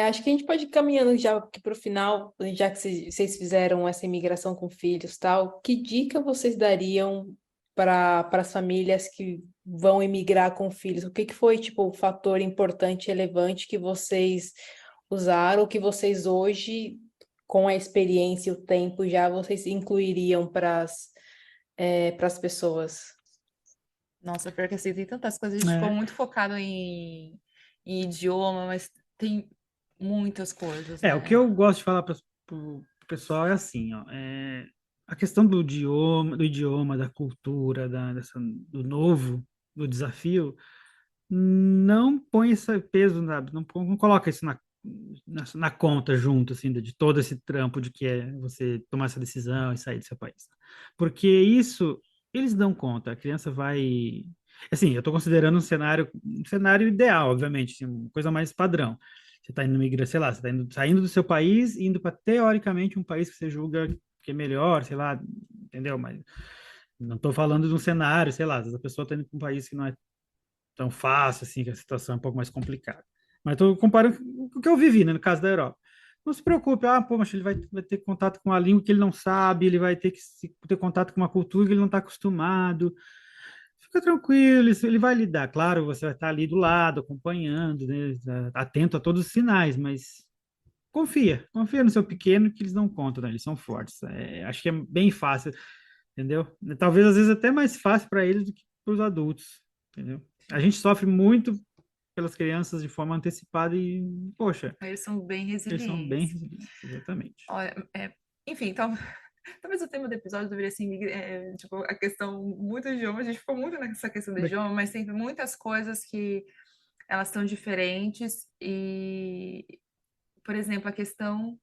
Acho que a gente pode ir caminhando já aqui para o final, já que vocês fizeram essa imigração com filhos, tal. Que dica vocês dariam para as famílias que vão imigrar com filhos? O que foi, tipo, o fator importante, relevante que vocês usaram, que vocês hoje, com a experiência e o tempo, já vocês incluiriam para as pessoas? Nossa, pior que assim, tem tantas coisas. A gente ficou É, muito focado em idioma, mas tem muitas coisas, o que né? eu gosto de falar para o pessoal é assim, ó, a questão do idioma, da cultura, do novo, do desafio, não põe esse peso, não coloca isso na conta junto, assim, de todo esse trampo de que é você tomar essa decisão e sair do seu país. Porque isso, eles dão conta, a criança vai... Assim, eu estou considerando um cenário ideal, obviamente, assim, uma coisa mais padrão. Você está indo migrar, sei lá, você está saindo do seu país e indo para, teoricamente, um país que você julga que é melhor, sei lá, entendeu? Mas não estou falando de um cenário, sei lá, às vezes a pessoa está indo para um país que não é tão fácil, assim, que a situação é um pouco mais complicada. Mas estou comparando com o que eu vivi, né, no caso da Europa. Não se preocupe, pô, mas ele vai ter contato com uma língua que ele não sabe, ele vai ter que ter contato com uma cultura que ele não está acostumado. Fica tranquilo, ele vai lidar. Claro, você vai estar ali do lado, acompanhando, né, atento a todos os sinais, mas confia no seu pequeno que eles dão conta, né? Eles são fortes. Acho que é bem fácil, entendeu? Talvez às vezes até mais fácil para eles do que para os adultos, entendeu? A gente sofre muito pelas crianças de forma antecipada e, poxa, Eles são bem eles são bem resilientes. resilientes, exatamente. Olha, enfim, então, talvez o tema do episódio deveria ser tipo, a questão muito do idioma. A gente ficou muito nessa questão do idioma, mas tem muitas coisas que elas são diferentes e, por exemplo, a questão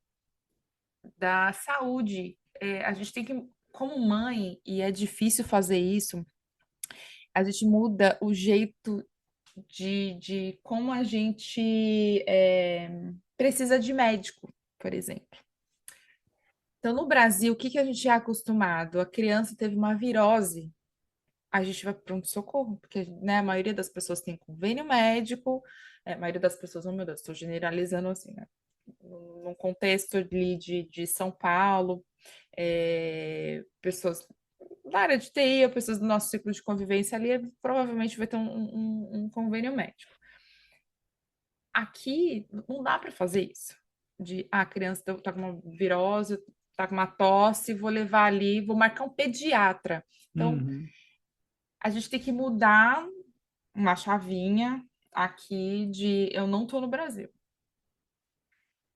da saúde. A gente tem que, como mãe, e é difícil fazer isso, a gente muda o jeito de como a gente precisa de médico, por exemplo. Então, no Brasil, o que que a gente é acostumado? A criança teve uma virose, a gente vai para pronto-socorro, porque, né, a maioria das pessoas tem convênio médico, a maioria das pessoas, oh meu Deus, estou generalizando assim, né? Num contexto ali de São Paulo, pessoas da área de TI, ou pessoas do nosso ciclo de convivência ali, provavelmente vai ter um convênio médico. Aqui não dá para fazer isso. A criança tá com uma virose, tá com uma tosse, vou levar ali, vou marcar um pediatra. Então, Uhum. a gente tem que mudar uma chavinha aqui de eu não tô no Brasil.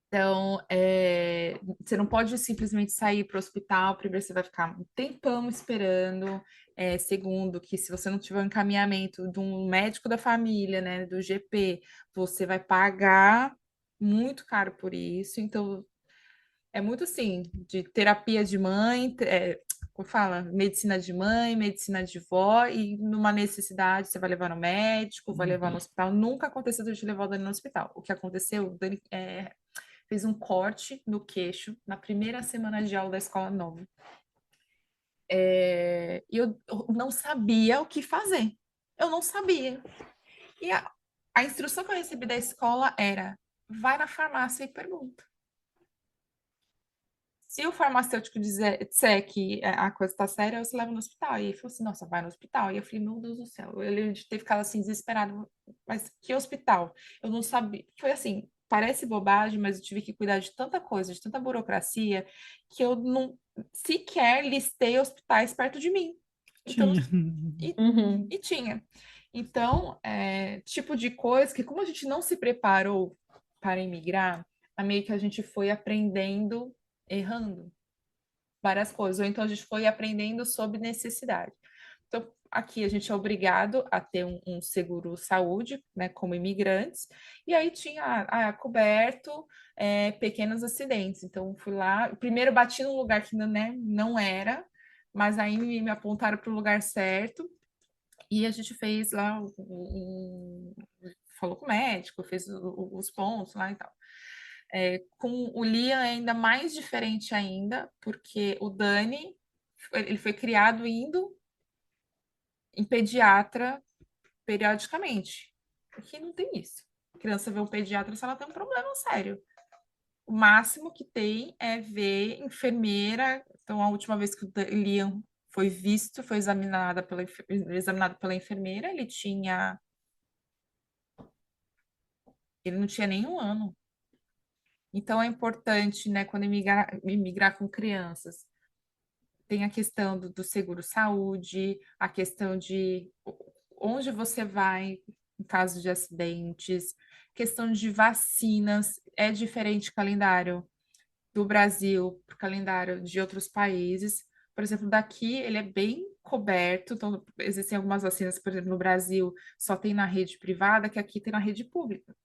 Então, você não pode simplesmente sair para o hospital, primeiro você vai ficar um tempão esperando, segundo, que se você não tiver um encaminhamento de um médico da família, né, do GP, você vai pagar muito caro por isso. Então, é muito assim, de terapia de mãe, como fala, medicina de mãe, medicina de vó, e numa necessidade você vai levar no médico, vai levar no hospital. Nunca aconteceu de levar o Dani no hospital. O que aconteceu, o Dani fez um corte no queixo na primeira semana de aula da escola nova. E eu não sabia o que fazer. Eu não sabia. E a instrução que eu recebi da escola era: vai na farmácia e pergunta. Se o farmacêutico disser que a coisa está séria, você leva no hospital. E ele falou assim: nossa, vai no hospital. E eu falei: meu Deus do céu. Ele ter ficado assim, desesperado. Mas que hospital? Eu não sabia. Foi assim: parece bobagem, mas eu tive que cuidar de tanta coisa, de tanta burocracia, que eu não sequer listei hospitais perto de mim. Então, Tinha. e, Uhum. e tinha. Então, tipo de coisa que, como a gente não se preparou para emigrar, a meio que a gente foi aprendendo errando várias coisas, ou então a gente foi aprendendo sob necessidade. Então, aqui a gente é obrigado a ter um seguro saúde, né, como imigrantes, e aí tinha coberto pequenos acidentes. Então, fui lá, primeiro bati num lugar que né, não era, mas aí me apontaram para o lugar certo, e a gente fez lá, falou com o médico, fez os pontos lá e tal. Com o Liam é ainda mais diferente ainda, porque o Dani, ele foi criado indo em pediatra periodicamente. Aqui não tem isso. A criança vê um pediatra se ela tem um problema sério. O máximo que tem é ver enfermeira. Então, a última vez que o Liam foi visto, foi examinado pela enfermeira, ele não tinha nem 1 ano. Então, é importante, né, quando imigrar com crianças, tem a questão do seguro-saúde, a questão de onde você vai em caso de acidentes, questão de vacinas, é diferente o calendário do Brasil para o calendário de outros países. Por exemplo, daqui ele é bem coberto, então existem algumas vacinas, por exemplo, no Brasil só tem na rede privada, que aqui tem na rede pública.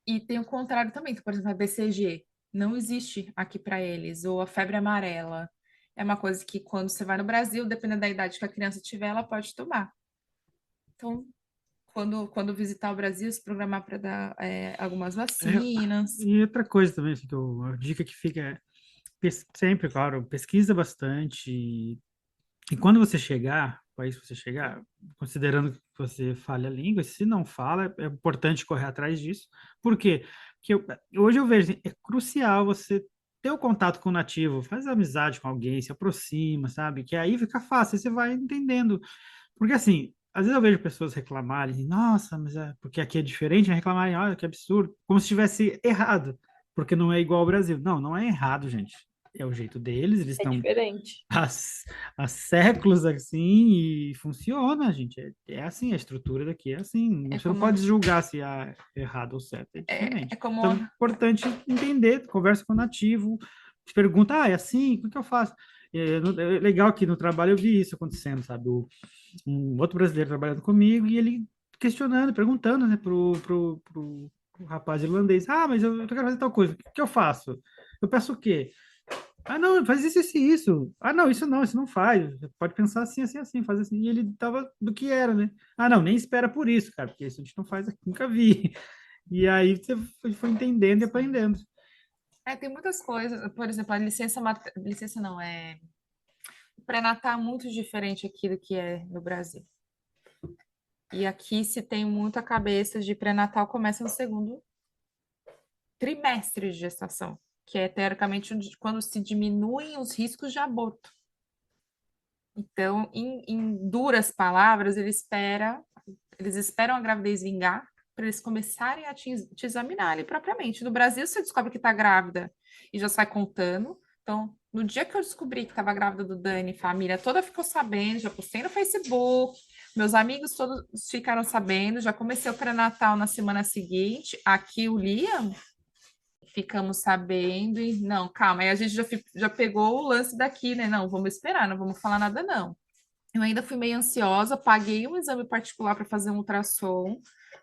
E tem o contrário também, que, por exemplo, a BCG não existe aqui para eles, ou a febre amarela. É uma coisa que quando você vai no Brasil, dependendo da idade que a criança tiver, ela pode tomar. Então, quando visitar o Brasil, se programar para dar algumas vacinas. E outra coisa também, assim, a dica que fica é sempre, claro, pesquisa bastante. E quando você chegar, o país que você chegar, considerando que você fale a língua, se não fala, é importante correr atrás disso. Por quê? Porque hoje eu vejo, assim, é crucial você ter o contato com o nativo, faz amizade com alguém, se aproxima, sabe? Que aí fica fácil, aí você vai entendendo. Porque assim, às vezes eu vejo pessoas reclamarem, nossa, mas é porque aqui é diferente, né? Reclamarem, olha que absurdo, como se estivesse errado, porque não é igual ao Brasil. Não, não é errado, gente. É o jeito deles, eles É estão diferente. há séculos assim e funciona, gente. É assim, a estrutura daqui é assim. É Você não como, pode julgar se é errado ou certo, é é diferente. como, Então, é importante entender, conversa com o nativo, te pergunta, é assim, o que eu faço? É legal que no trabalho eu vi isso acontecendo, sabe? Um outro brasileiro trabalhando comigo e ele questionando, perguntando, né, pro rapaz irlandês, mas eu quero fazer tal coisa, o que eu faço? Eu peço o quê? Ah, não, faz isso, isso e isso. Ah, não, isso não faz. Você pode pensar assim, assim, assim, fazer assim. E ele tava do que era, né? Ah, não, nem espera por isso, cara, porque isso a gente não faz aqui, nunca vi. E aí você foi entendendo e aprendendo. tem muitas coisas. Por exemplo, a licença não, o pré-natal é muito diferente aqui do que é no Brasil. E aqui se tem muito a cabeça de pré-natal começa no segundo trimestre de gestação, que é teoricamente quando se diminuem os riscos de aborto. Então, em duras palavras, eles esperam a gravidez vingar para eles começarem a te examinar ali propriamente. No Brasil, você descobre que está grávida e já sai contando. Então, no dia que eu descobri que estava grávida do Dani, a família toda ficou sabendo, já postei no Facebook, meus amigos todos ficaram sabendo, já comecei o pré-natal na semana seguinte. Aqui o Liam, ficamos sabendo e não, calma, aí a gente já pegou o lance daqui, né? Não, vamos esperar, não vamos falar nada, não. Eu ainda fui meio ansiosa, paguei um exame particular para fazer um ultrassom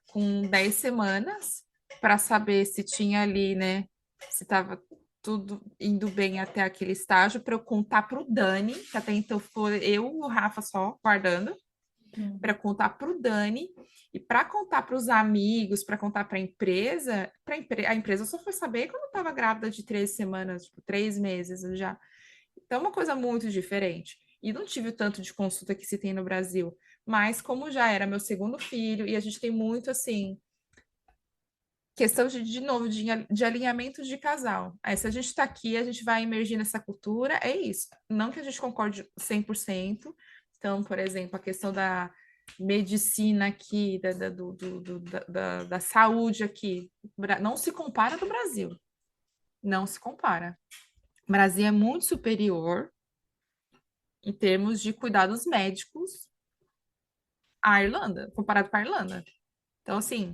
com 10 semanas para saber se tinha ali, né? Se estava tudo indo bem até aquele estágio, para eu contar para o Dani, que até então ficou eu e o Rafa só guardando, para contar para o Dani e para contar para os amigos, para contar para a empresa, a empresa só foi saber quando eu estava grávida de 3 semanas, tipo, 3 meses já. Então, é uma coisa muito diferente. E não tive o tanto de consulta que se tem no Brasil. Mas, como já era meu segundo filho, e a gente tem muito, assim, questão de novo, de alinhamento de casal. Aí, se a gente está aqui, a gente vai emergir nessa cultura, é isso. Não que a gente concorde 100%. Então, por exemplo, a questão da medicina aqui, da saúde aqui, não se compara do Brasil. Não se compara. O Brasil é muito superior em termos de cuidados médicos à Irlanda, comparado com a Irlanda. Então, assim,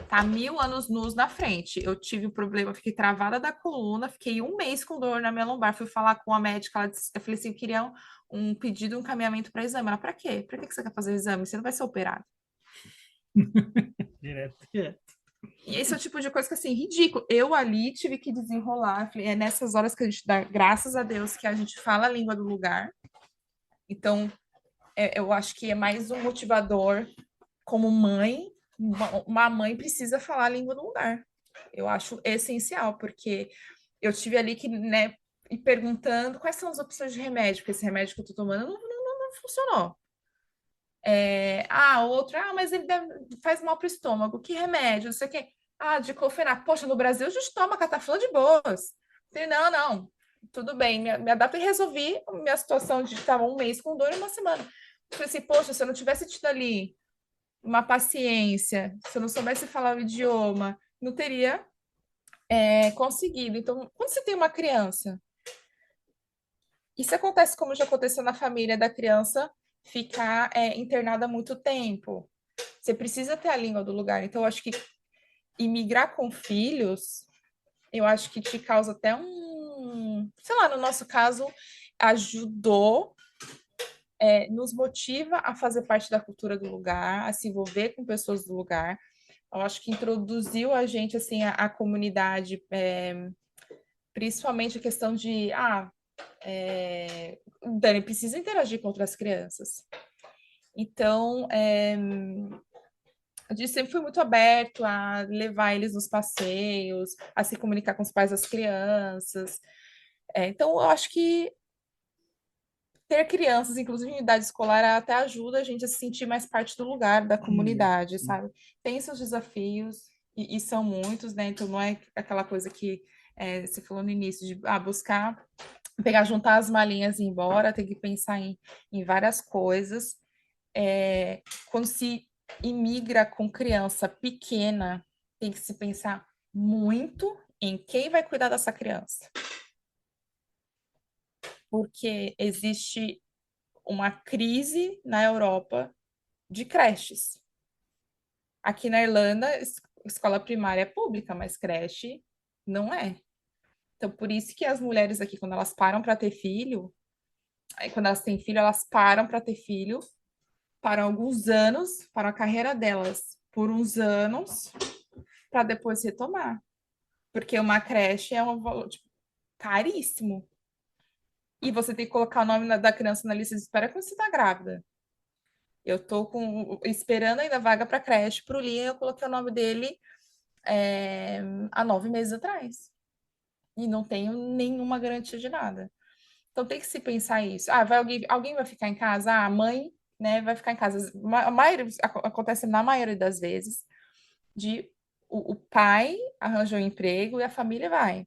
tá 1000 anos-luz na frente. Eu tive um problema, fiquei travada da coluna, fiquei 1 mês com dor na minha lombar. Fui falar com a médica, eu falei assim, eu queria um pedido, um encaminhamento para exame. Ela, para quê? Para que você quer fazer o exame? Você não vai ser operado. Direto. E esse é o tipo de coisa que, assim, ridículo. Eu ali tive que desenrolar. Falei, é nessas horas que a gente dá graças a Deus que a gente fala a língua do lugar. Então, eu acho que é mais um motivador como mãe. Uma mãe precisa falar a língua do lugar. Eu acho essencial, porque eu tive ali que, né, ir perguntando quais são as opções de remédio, porque esse remédio que eu tô tomando não funcionou. Mas ele faz mal pro estômago. Que remédio? Não sei o quê. Diclofenac. Poxa, no Brasil a gente toma cataflã de boas. Falei, não. Tudo bem, me adapto e resolvi a minha situação de estar 1 mês com dor em uma semana. Falei assim, poxa, se eu não tivesse tido ali uma paciência, se eu não soubesse falar o idioma, não teria conseguido. Então, quando você tem uma criança, isso acontece como já aconteceu na família da criança ficar internada há muito tempo. Você precisa ter a língua do lugar. Então, eu acho que imigrar com filhos, eu acho que te causa até sei lá, no nosso caso, ajudou, nos motiva a fazer parte da cultura do lugar, a se envolver com pessoas do lugar. Eu acho que introduziu a gente, assim, a comunidade, principalmente a questão de, Dani, precisa interagir com outras crianças. Então, a gente sempre foi muito aberto a levar eles nos passeios, a se comunicar com os pais das crianças. Então, eu acho que ter crianças, inclusive em idade escolar, até ajuda a gente a se sentir mais parte do lugar, da comunidade, sabe? Tem seus desafios, e são muitos, né? Então, não é aquela coisa que você falou no início, de buscar, pegar, juntar as malinhas e ir embora, tem que pensar em várias coisas. Quando se imigra com criança pequena, tem que se pensar muito em quem vai cuidar dessa criança. Porque existe uma crise na Europa de creches. Aqui na Irlanda, escola primária é pública, mas creche não é. Então, por isso que as mulheres aqui, quando elas param para ter filho, aí quando elas têm filho, elas param para ter filho, para alguns anos, para a carreira delas por uns anos, para depois retomar. Porque uma creche é um valor, tipo, caríssimo. E você tem que colocar o nome da criança na lista de espera quando você está grávida. Eu estou esperando ainda vaga para creche para o Liam, eu coloquei o nome dele há 9 meses atrás. E não tenho nenhuma garantia de nada. Então tem que se pensar isso. Alguém vai ficar em casa? A mãe, né, vai ficar em casa. Acontece na maioria das vezes de o pai arranja um emprego e a família vai.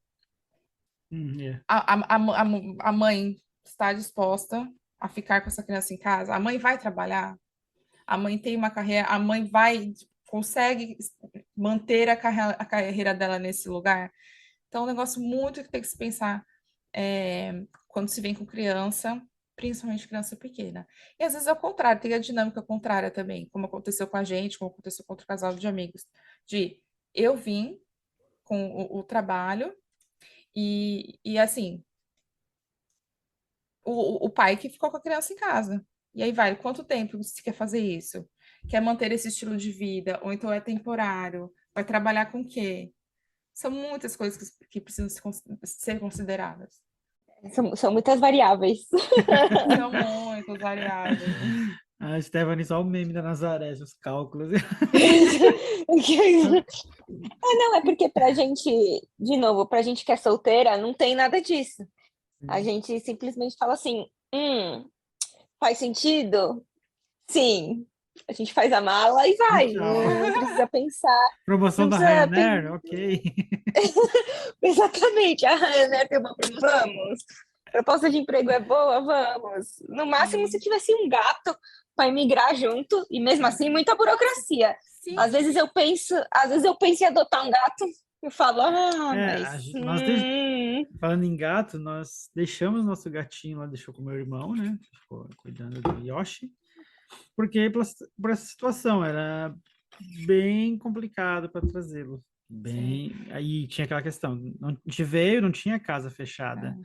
Yeah. A mãe está disposta a ficar com essa criança em casa? A mãe vai trabalhar? A mãe tem uma carreira? A mãe consegue manter a carreira dela nesse lugar? Então, é um negócio muito que tem que se pensar quando se vem com criança, principalmente criança pequena. E às vezes é o contrário, tem a dinâmica contrária também, como aconteceu com a gente, como aconteceu com outro casal de amigos, de eu vim com o trabalho e assim, o pai que ficou com a criança em casa. E aí vai, quanto tempo você quer fazer isso? Quer manter esse estilo de vida? Ou então é temporário? Vai trabalhar com o quê? São muitas coisas que precisam ser consideradas. São muitas variáveis. São muitas variáveis. A Stephanie, só o meme da Nazaré, os cálculos. Não, é porque pra gente, de novo, pra gente que é solteira, não tem nada disso. A gente simplesmente fala assim, faz sentido? Sim. A gente faz a mala e vai. Não precisa pensar. Promoção Não da precisa Ryanair? Ok. Exatamente. A Ryanair tem uma vamos. Proposta de emprego é boa, vamos. No máximo, se tivesse um gato para emigrar junto, e mesmo assim, muita burocracia. Sim. Às vezes eu penso em adotar um gato, eu falo, mas. Falando em gato, nós deixamos nosso gatinho lá, deixou com o meu irmão, né? Ficou cuidando do Yoshi. Porque por essa situação, era bem complicado para trazê-lo. Bem, aí tinha aquela questão, não, a gente veio, não tinha casa fechada.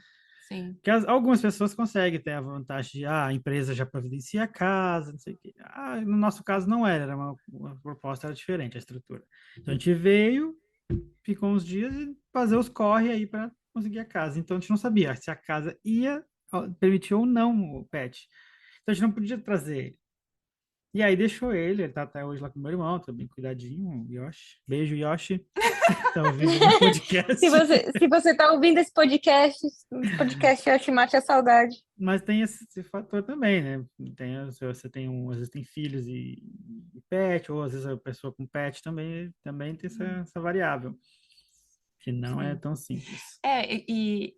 Sim. Que algumas pessoas conseguem ter a vantagem de, a empresa já providencia a casa, não sei o quê. No nosso caso não era uma proposta era diferente, a estrutura. Então a gente veio, ficou uns dias e fazer os corre aí para conseguir a casa. Então a gente não sabia se a casa ia permitir ou não o pet. Então a gente não podia trazer ele. E aí deixou ele tá até hoje lá com meu irmão, tá bem cuidadinho, o Yoshi. Beijo, Yoshi. Tá ouvindo o podcast. Se você tá ouvindo esse podcast eu te mate a saudade. Mas tem esse fator também, né? Se você tem às vezes tem filhos e pet, ou às vezes a pessoa com pet também tem essa variável, que não é Sim. tão simples. E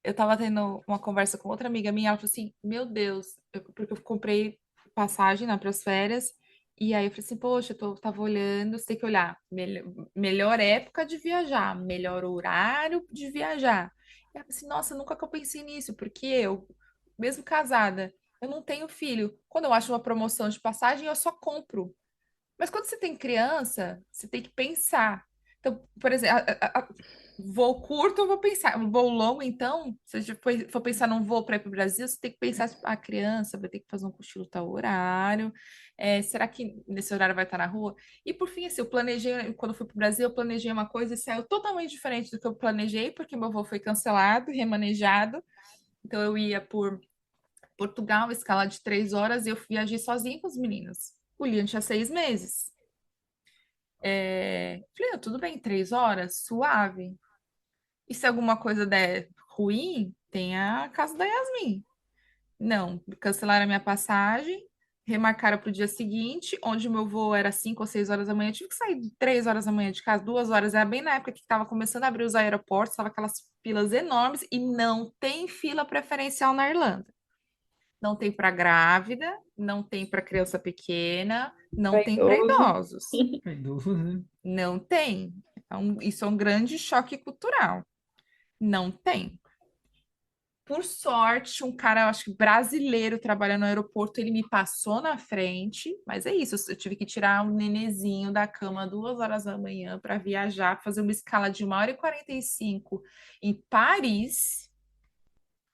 eu tava tendo uma conversa com outra amiga minha, ela falou assim, meu Deus, porque eu comprei passagem, né, para as férias, e aí eu falei assim, poxa, tava olhando, você tem que olhar, melhor época de viajar, melhor horário de viajar. E ela falou assim, nossa, nunca que eu pensei nisso, porque eu, mesmo casada, eu não tenho filho. Quando eu acho uma promoção de passagem, eu só compro. Mas quando você tem criança, você tem que pensar. Então, por exemplo, voo curto, eu vou pensar. Um voo longo, então, se você for pensar num voo para ir para o Brasil, você tem que pensar, tipo, a criança vai ter que fazer um cochilo tal horário. Será que nesse horário vai estar na rua? E por fim, assim, eu planejei, quando eu fui para o Brasil, eu planejei uma coisa e saiu totalmente diferente do que eu planejei, porque meu voo foi cancelado, remanejado. Então, eu ia por Portugal, escala de 3 horas, e eu viajei sozinha com os meninos. O Liam tinha 6 meses. Falei, tudo bem, 3 horas, suave. E se alguma coisa der ruim, tem a casa da Yasmin. Não, cancelaram a minha passagem, remarcaram para o dia seguinte, onde o meu voo era 5 ou 6 horas da manhã. Eu tive que sair de 3 horas da manhã de casa, 2 horas. Era bem na época que estava começando a abrir os aeroportos, estava aquelas filas enormes e não tem fila preferencial na Irlanda. Não tem para grávida, não tem para criança pequena, não tem para Vaidoso. idosos. É idoso, né? Não tem. Então, isso é um grande choque cultural. Não tem. Por sorte, um cara, eu acho que brasileiro, trabalhando no aeroporto, ele me passou na frente, mas é isso, eu tive que tirar um nenezinho da cama 2 horas da manhã para viajar, fazer uma escala de 1 hora e 45 em Paris,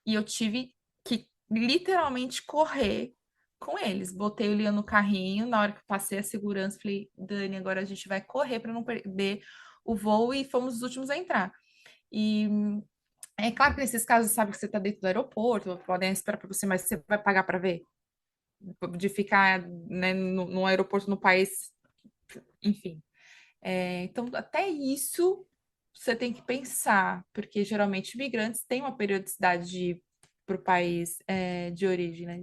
e eu tive que literalmente correr com eles. Botei o Leon no carrinho, na hora que eu passei a segurança, falei, Dani, agora a gente vai correr para não perder o voo, e fomos os últimos a entrar. E é claro que nesses casos, sabe que você está dentro do aeroporto, podem esperar para você, mas você vai pagar para ver? De ficar, né, no aeroporto no país, enfim. Então, até isso você tem que pensar, porque geralmente imigrantes têm uma periodicidade de ir para o país de origem, né?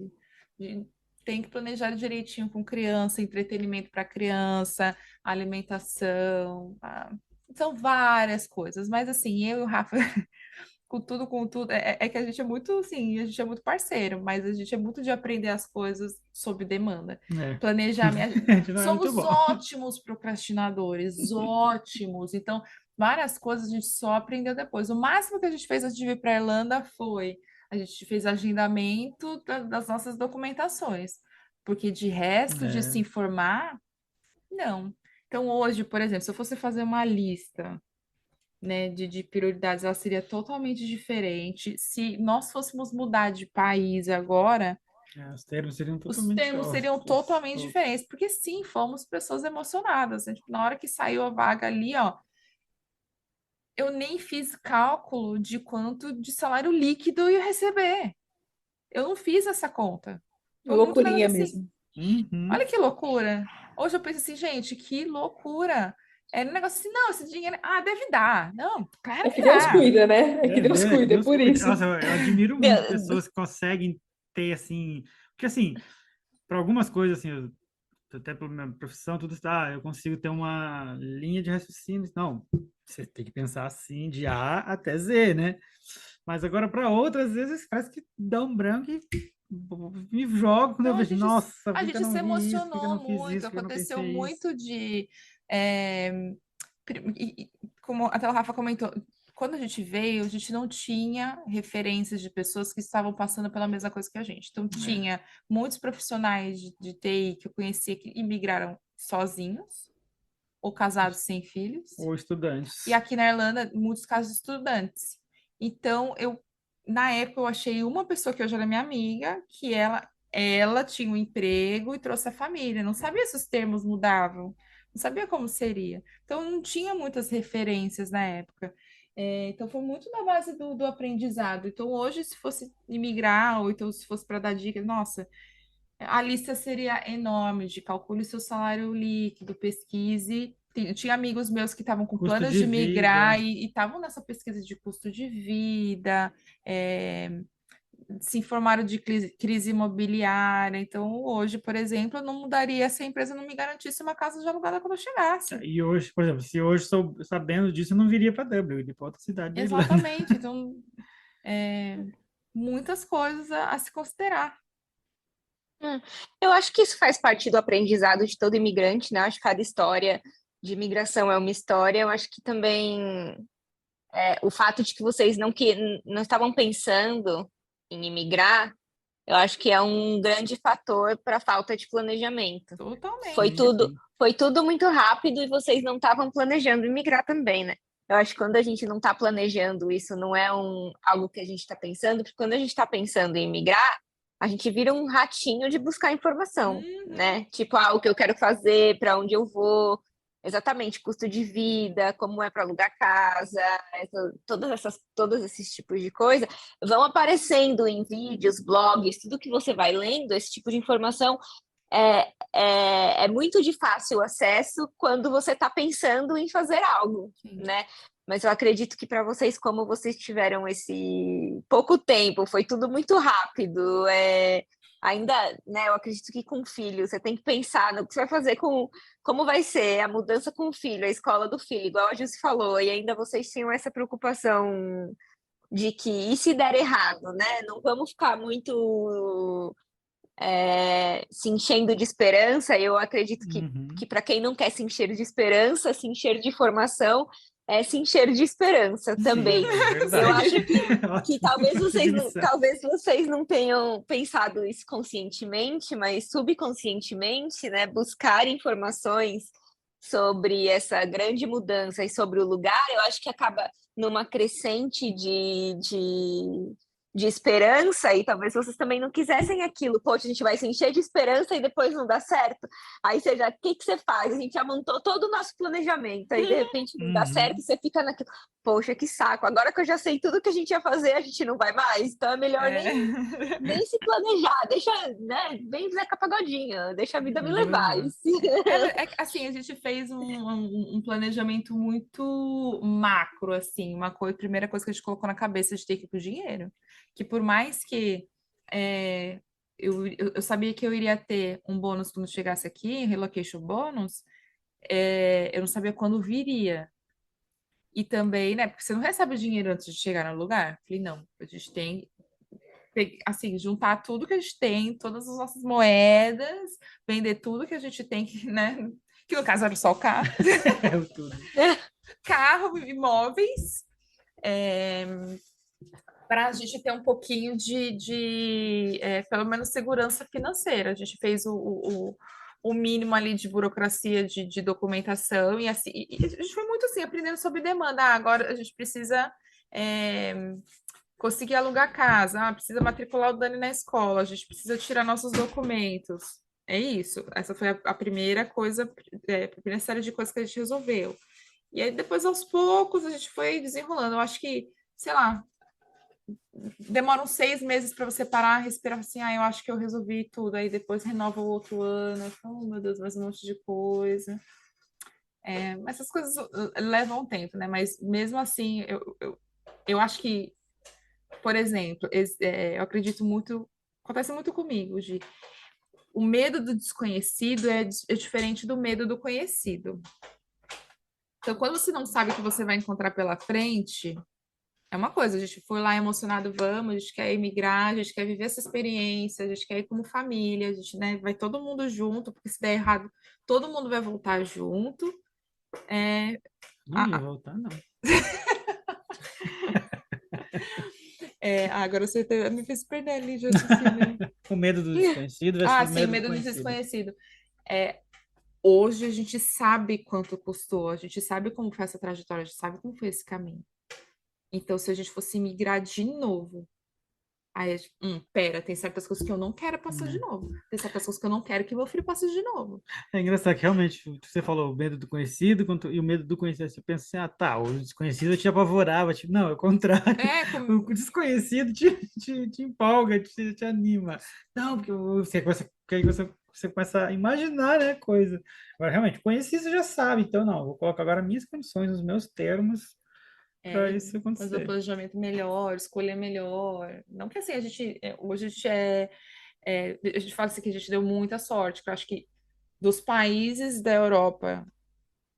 Tem que planejar direitinho com criança, entretenimento para criança, alimentação, são várias coisas, mas assim, eu e o Rafa com tudo, é que a gente é muito, assim, a gente é muito parceiro, mas a gente é muito de aprender as coisas sob demanda. É. Planejar minha... Não é muito Somos bom. ótimos procrastinadores, ótimos. Então, várias coisas a gente só aprendeu depois. O máximo que a gente fez antes de vir para a Irlanda foi a gente fez agendamento das nossas documentações, porque de resto, de se É, informar, não. Então, hoje, por exemplo, se eu fosse fazer uma lista, né, de prioridades, ela seria totalmente diferente. Se nós fôssemos mudar de país agora, os termos seriam os totalmente termos seriam totalmente diferentes, porque sim, fomos pessoas emocionadas, né? Tipo, na hora que saiu a vaga ali, ó, eu nem fiz cálculo de quanto de salário líquido eu ia receber. Eu não fiz essa conta. Foi muito nada Loucurinha assim. mesmo. Uhum. Olha que loucura. Hoje eu penso assim, gente, que loucura. Era um negócio assim, não, esse dinheiro, deve dar. Não, claro É que que Deus dá. cuida, né? É que Deus cuida, é Deus por cuide. isso. Nossa, eu admiro muito Meu, pessoas que conseguem ter assim, porque assim, para algumas coisas assim, até pela minha profissão, tudo está, eu consigo ter uma linha de raciocínio. Não, você tem que pensar assim de A até Z, né? Mas agora para outras vezes parece que dá um branco e me jogo quando eu Não, vejo, nossa, por a que que eu gente se não vi isso? Por que que eu emocionou não fiz muito, isso? Por que eu não aconteceu pensei isso? muito de. é, Como até o Rafa comentou, quando a gente veio, a gente não tinha referências de pessoas que estavam passando pela mesma coisa que a gente. Então, É, tinha muitos profissionais de TI que eu conhecia que imigraram sozinhos, ou casados sem filhos. Ou estudantes. E aqui na Irlanda, muitos casos de estudantes. Então, na época, eu achei uma pessoa que hoje era minha amiga, que ela tinha um emprego e trouxe a família. Não sabia se os termos mudavam, não sabia como seria. Então, não tinha muitas referências na época. Então, foi muito na base do aprendizado. Então, hoje, se fosse imigrar, ou então se fosse para dar dicas, nossa, a lista seria enorme de calcule seu salário líquido, pesquise. Tinha amigos meus que estavam com Custo planos de de migrar vida. e estavam nessa pesquisa de custo de vida, é, se informaram de crise imobiliária. Então, hoje, por exemplo, eu não mudaria se a empresa não me garantisse uma casa já alugada quando eu chegasse. E hoje, por exemplo, se hoje sabendo disso, eu não viria para Dublin, eu iria para outra cidade da Irlanda. Exatamente. Então, muitas coisas a se considerar. Eu acho que isso faz parte do aprendizado de todo imigrante, né? Eu acho que cada história de imigração é uma história. Eu acho que também o fato de que vocês não estavam pensando em imigrar, eu acho que é um grande fator para a falta de planejamento. Foi Totalmente. tudo, foi tudo muito rápido e vocês não estavam planejando imigrar também, né? Eu acho que quando a gente não está planejando, isso não é algo que a gente está pensando, porque quando a gente está pensando em imigrar, a gente vira um ratinho de buscar informação, né? Tipo, o que eu quero fazer, para onde eu vou, exatamente, custo de vida, como é para alugar casa, todos esses tipos de coisa vão aparecendo em vídeos, blogs, tudo que você vai lendo, esse tipo de informação é muito de fácil acesso quando você está pensando em fazer algo, Sim. né? Mas eu acredito que para vocês, como vocês tiveram esse pouco tempo, foi tudo muito rápido, ainda, né? Eu acredito que com filho, você tem que pensar no que você vai fazer como vai ser a mudança com o filho, a escola do filho, igual a Jussi falou, e ainda vocês tinham essa preocupação de que e se der errado, né? Não vamos ficar muito se enchendo de esperança. Eu acredito que para quem não quer se encher de esperança, se encher de informação é se encher de esperança também. Sim, é verdade. Eu acho que Ótima talvez definição. vocês não tenham pensado isso conscientemente, mas subconscientemente, né? Buscar informações sobre essa grande mudança e sobre o lugar, eu acho que acaba numa crescente de esperança, e talvez vocês também não quisessem aquilo. Poxa, a gente vai se encher de esperança e depois não dá certo. Aí você já, o que você faz? A gente já montou todo o nosso planejamento, aí de repente não dá certo e você fica naquilo. Poxa, que saco. Agora que eu já sei tudo que a gente ia fazer, a gente não vai mais. Então é melhor nem se planejar. Deixa, né? Vem Zeca Pagodinho, deixa a vida me levar. Assim, a gente fez um planejamento muito macro, assim, a primeira coisa que a gente colocou na cabeça de ter que ir pro dinheiro. Que por mais que eu sabia que eu iria ter um bônus quando chegasse aqui, relocation bônus, eu não sabia quando viria. E também, né, porque você não recebe o dinheiro antes de chegar no lugar. Falei, não, a gente tem assim, juntar tudo que a gente tem, todas as nossas moedas, vender tudo que a gente tem, né? Que no caso era só o carro. Carro, imóveis, para a gente ter um pouquinho de pelo menos, segurança financeira. A gente fez o mínimo ali de burocracia, de documentação, e assim, e a gente foi muito assim, aprendendo sob demanda. Agora a gente precisa conseguir alugar casa, precisa matricular o Dani na escola, a gente precisa tirar nossos documentos. É isso. Essa foi a primeira coisa, a primeira série de coisas que a gente resolveu. E aí, depois, aos poucos, a gente foi desenrolando. Eu acho que, sei lá, demoram 6 meses para você parar, respirar assim, eu acho que eu resolvi tudo. Aí depois renova o outro ano, oh, meu Deus, mais um monte de coisa. Essas coisas levam tempo, né? Mas mesmo assim, eu acho que, por exemplo, eu acredito muito, acontece muito comigo, o medo do desconhecido é diferente do medo do conhecido. Então, quando você não sabe o que você vai encontrar pela frente, é uma coisa, a gente foi lá emocionado, vamos, a gente quer emigrar, a gente quer viver essa experiência, a gente quer ir como família, a gente, né, vai todo mundo junto, porque se der errado, todo mundo vai voltar junto. Não ia voltar, não. Agora você me fez perder ali, já disse, né? O medo do desconhecido. Sim, o medo do desconhecido. hoje a gente sabe quanto custou, a gente sabe como foi essa trajetória, a gente sabe como foi esse caminho. Então, se a gente fosse migrar de novo, aí a gente, pera, tem certas coisas que eu não quero passar de novo. Tem certas coisas que eu não quero que meu filho passe de novo. É engraçado que realmente você falou o medo do conhecido e o medo do conhecido. Você pensa assim, ah, tá, o desconhecido te apavorava. Tipo, não, é o contrário. O desconhecido te empolga, te anima. Não, porque você começa a imaginar, né, coisa. Agora, realmente, conhecido você já sabe. Então, não, vou colocar agora minhas condições, os meus termos para isso fazer um acontecer. planejamento melhor, escolher melhor. Não que assim, hoje a gente fala assim que a gente deu muita sorte, que eu acho que dos países da Europa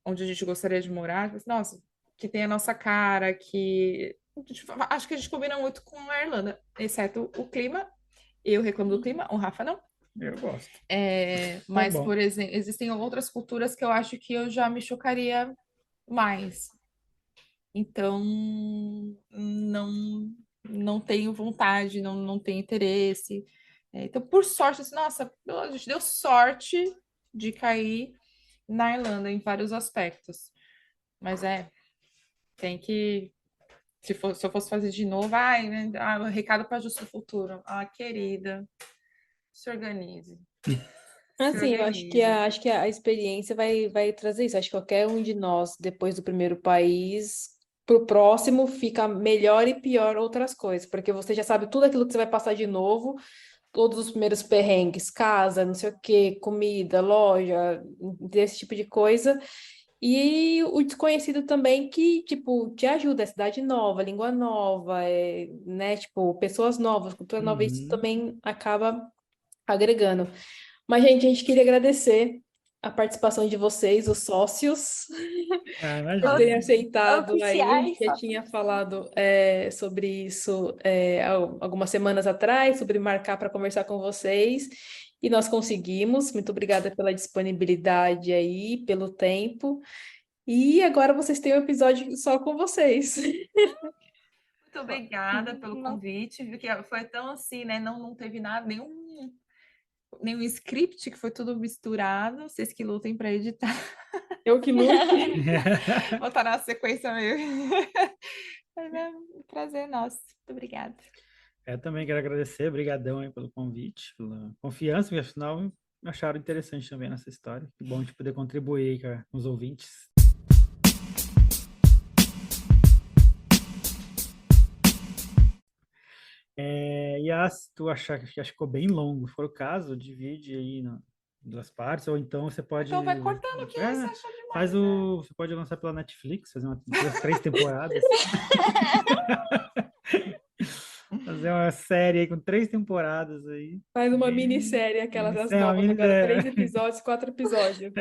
onde a gente gostaria de morar, nossa, que tem a nossa cara, acho que a gente combina muito com a Irlanda, exceto o clima. Eu reclamo do clima, o Rafa não. Eu gosto. Mas, bom. por exemplo, existem outras culturas que eu acho que eu já me chocaria mais. Então, não tenho vontade, não tenho interesse. Então, por sorte, assim, nossa, a gente deu sorte de cair na Irlanda em vários aspectos. Mas tem que. Se eu fosse fazer de novo, recado para Justo Futuro. Ah, querida, se organize. Se Assim, eu organize. acho que a experiência vai trazer isso. Acho que qualquer um de nós, depois do primeiro país, pro próximo fica melhor e pior outras coisas, porque você já sabe tudo aquilo que você vai passar de novo, todos os primeiros perrengues, casa, não sei o quê, comida, loja, desse tipo de coisa. E o desconhecido também que, tipo, te ajuda, é cidade nova, língua nova, né, tipo, pessoas novas, cultura nova, isso Uhum. também acaba agregando. Mas, gente, a gente queria agradecer a participação de vocês, os sócios, Ah, por terem imagina. aceitado aí. A gente Oficiais, já só tinha falado sobre isso algumas semanas atrás, sobre marcar para conversar com vocês, e nós conseguimos. Muito obrigada pela disponibilidade aí, pelo tempo. E agora vocês têm um episódio só com vocês. Muito obrigada pelo Não. convite. Vi que foi tão assim, né? Não teve nada, nenhum script, que foi tudo misturado. Vocês que lutem para editar. Eu que lute. Botar na sequência mesmo. Mas é um prazer nosso. Muito obrigada. Eu também quero agradecer, brigadão aí pelo convite, pela confiança, porque afinal acharam interessante também nessa história. Que bom de poder contribuir aí com os ouvintes. Se tu achar que ficou bem longo, se for o caso, divide aí em duas partes, ou então você pode. Então vai cortando o que você achou demais. Você pode lançar pela Netflix, fazer 3 temporadas. Fazer uma série aí com 3 temporadas aí. Faz uma minissérie, aquelas das Uma novas, agora minissérie. 3 episódios, 4 episódios.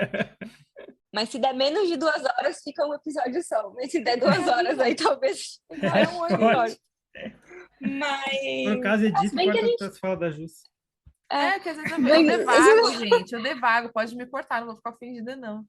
Mas se der menos de 2 horas, fica um episódio só. Mas se der 2 horas, aí talvez é um episódio. Mas. Por acaso, edita bem que a enquanto você fala da Jus. Que às vezes eu devago, gente. Eu devago, pode me cortar, não vou ficar ofendida, não.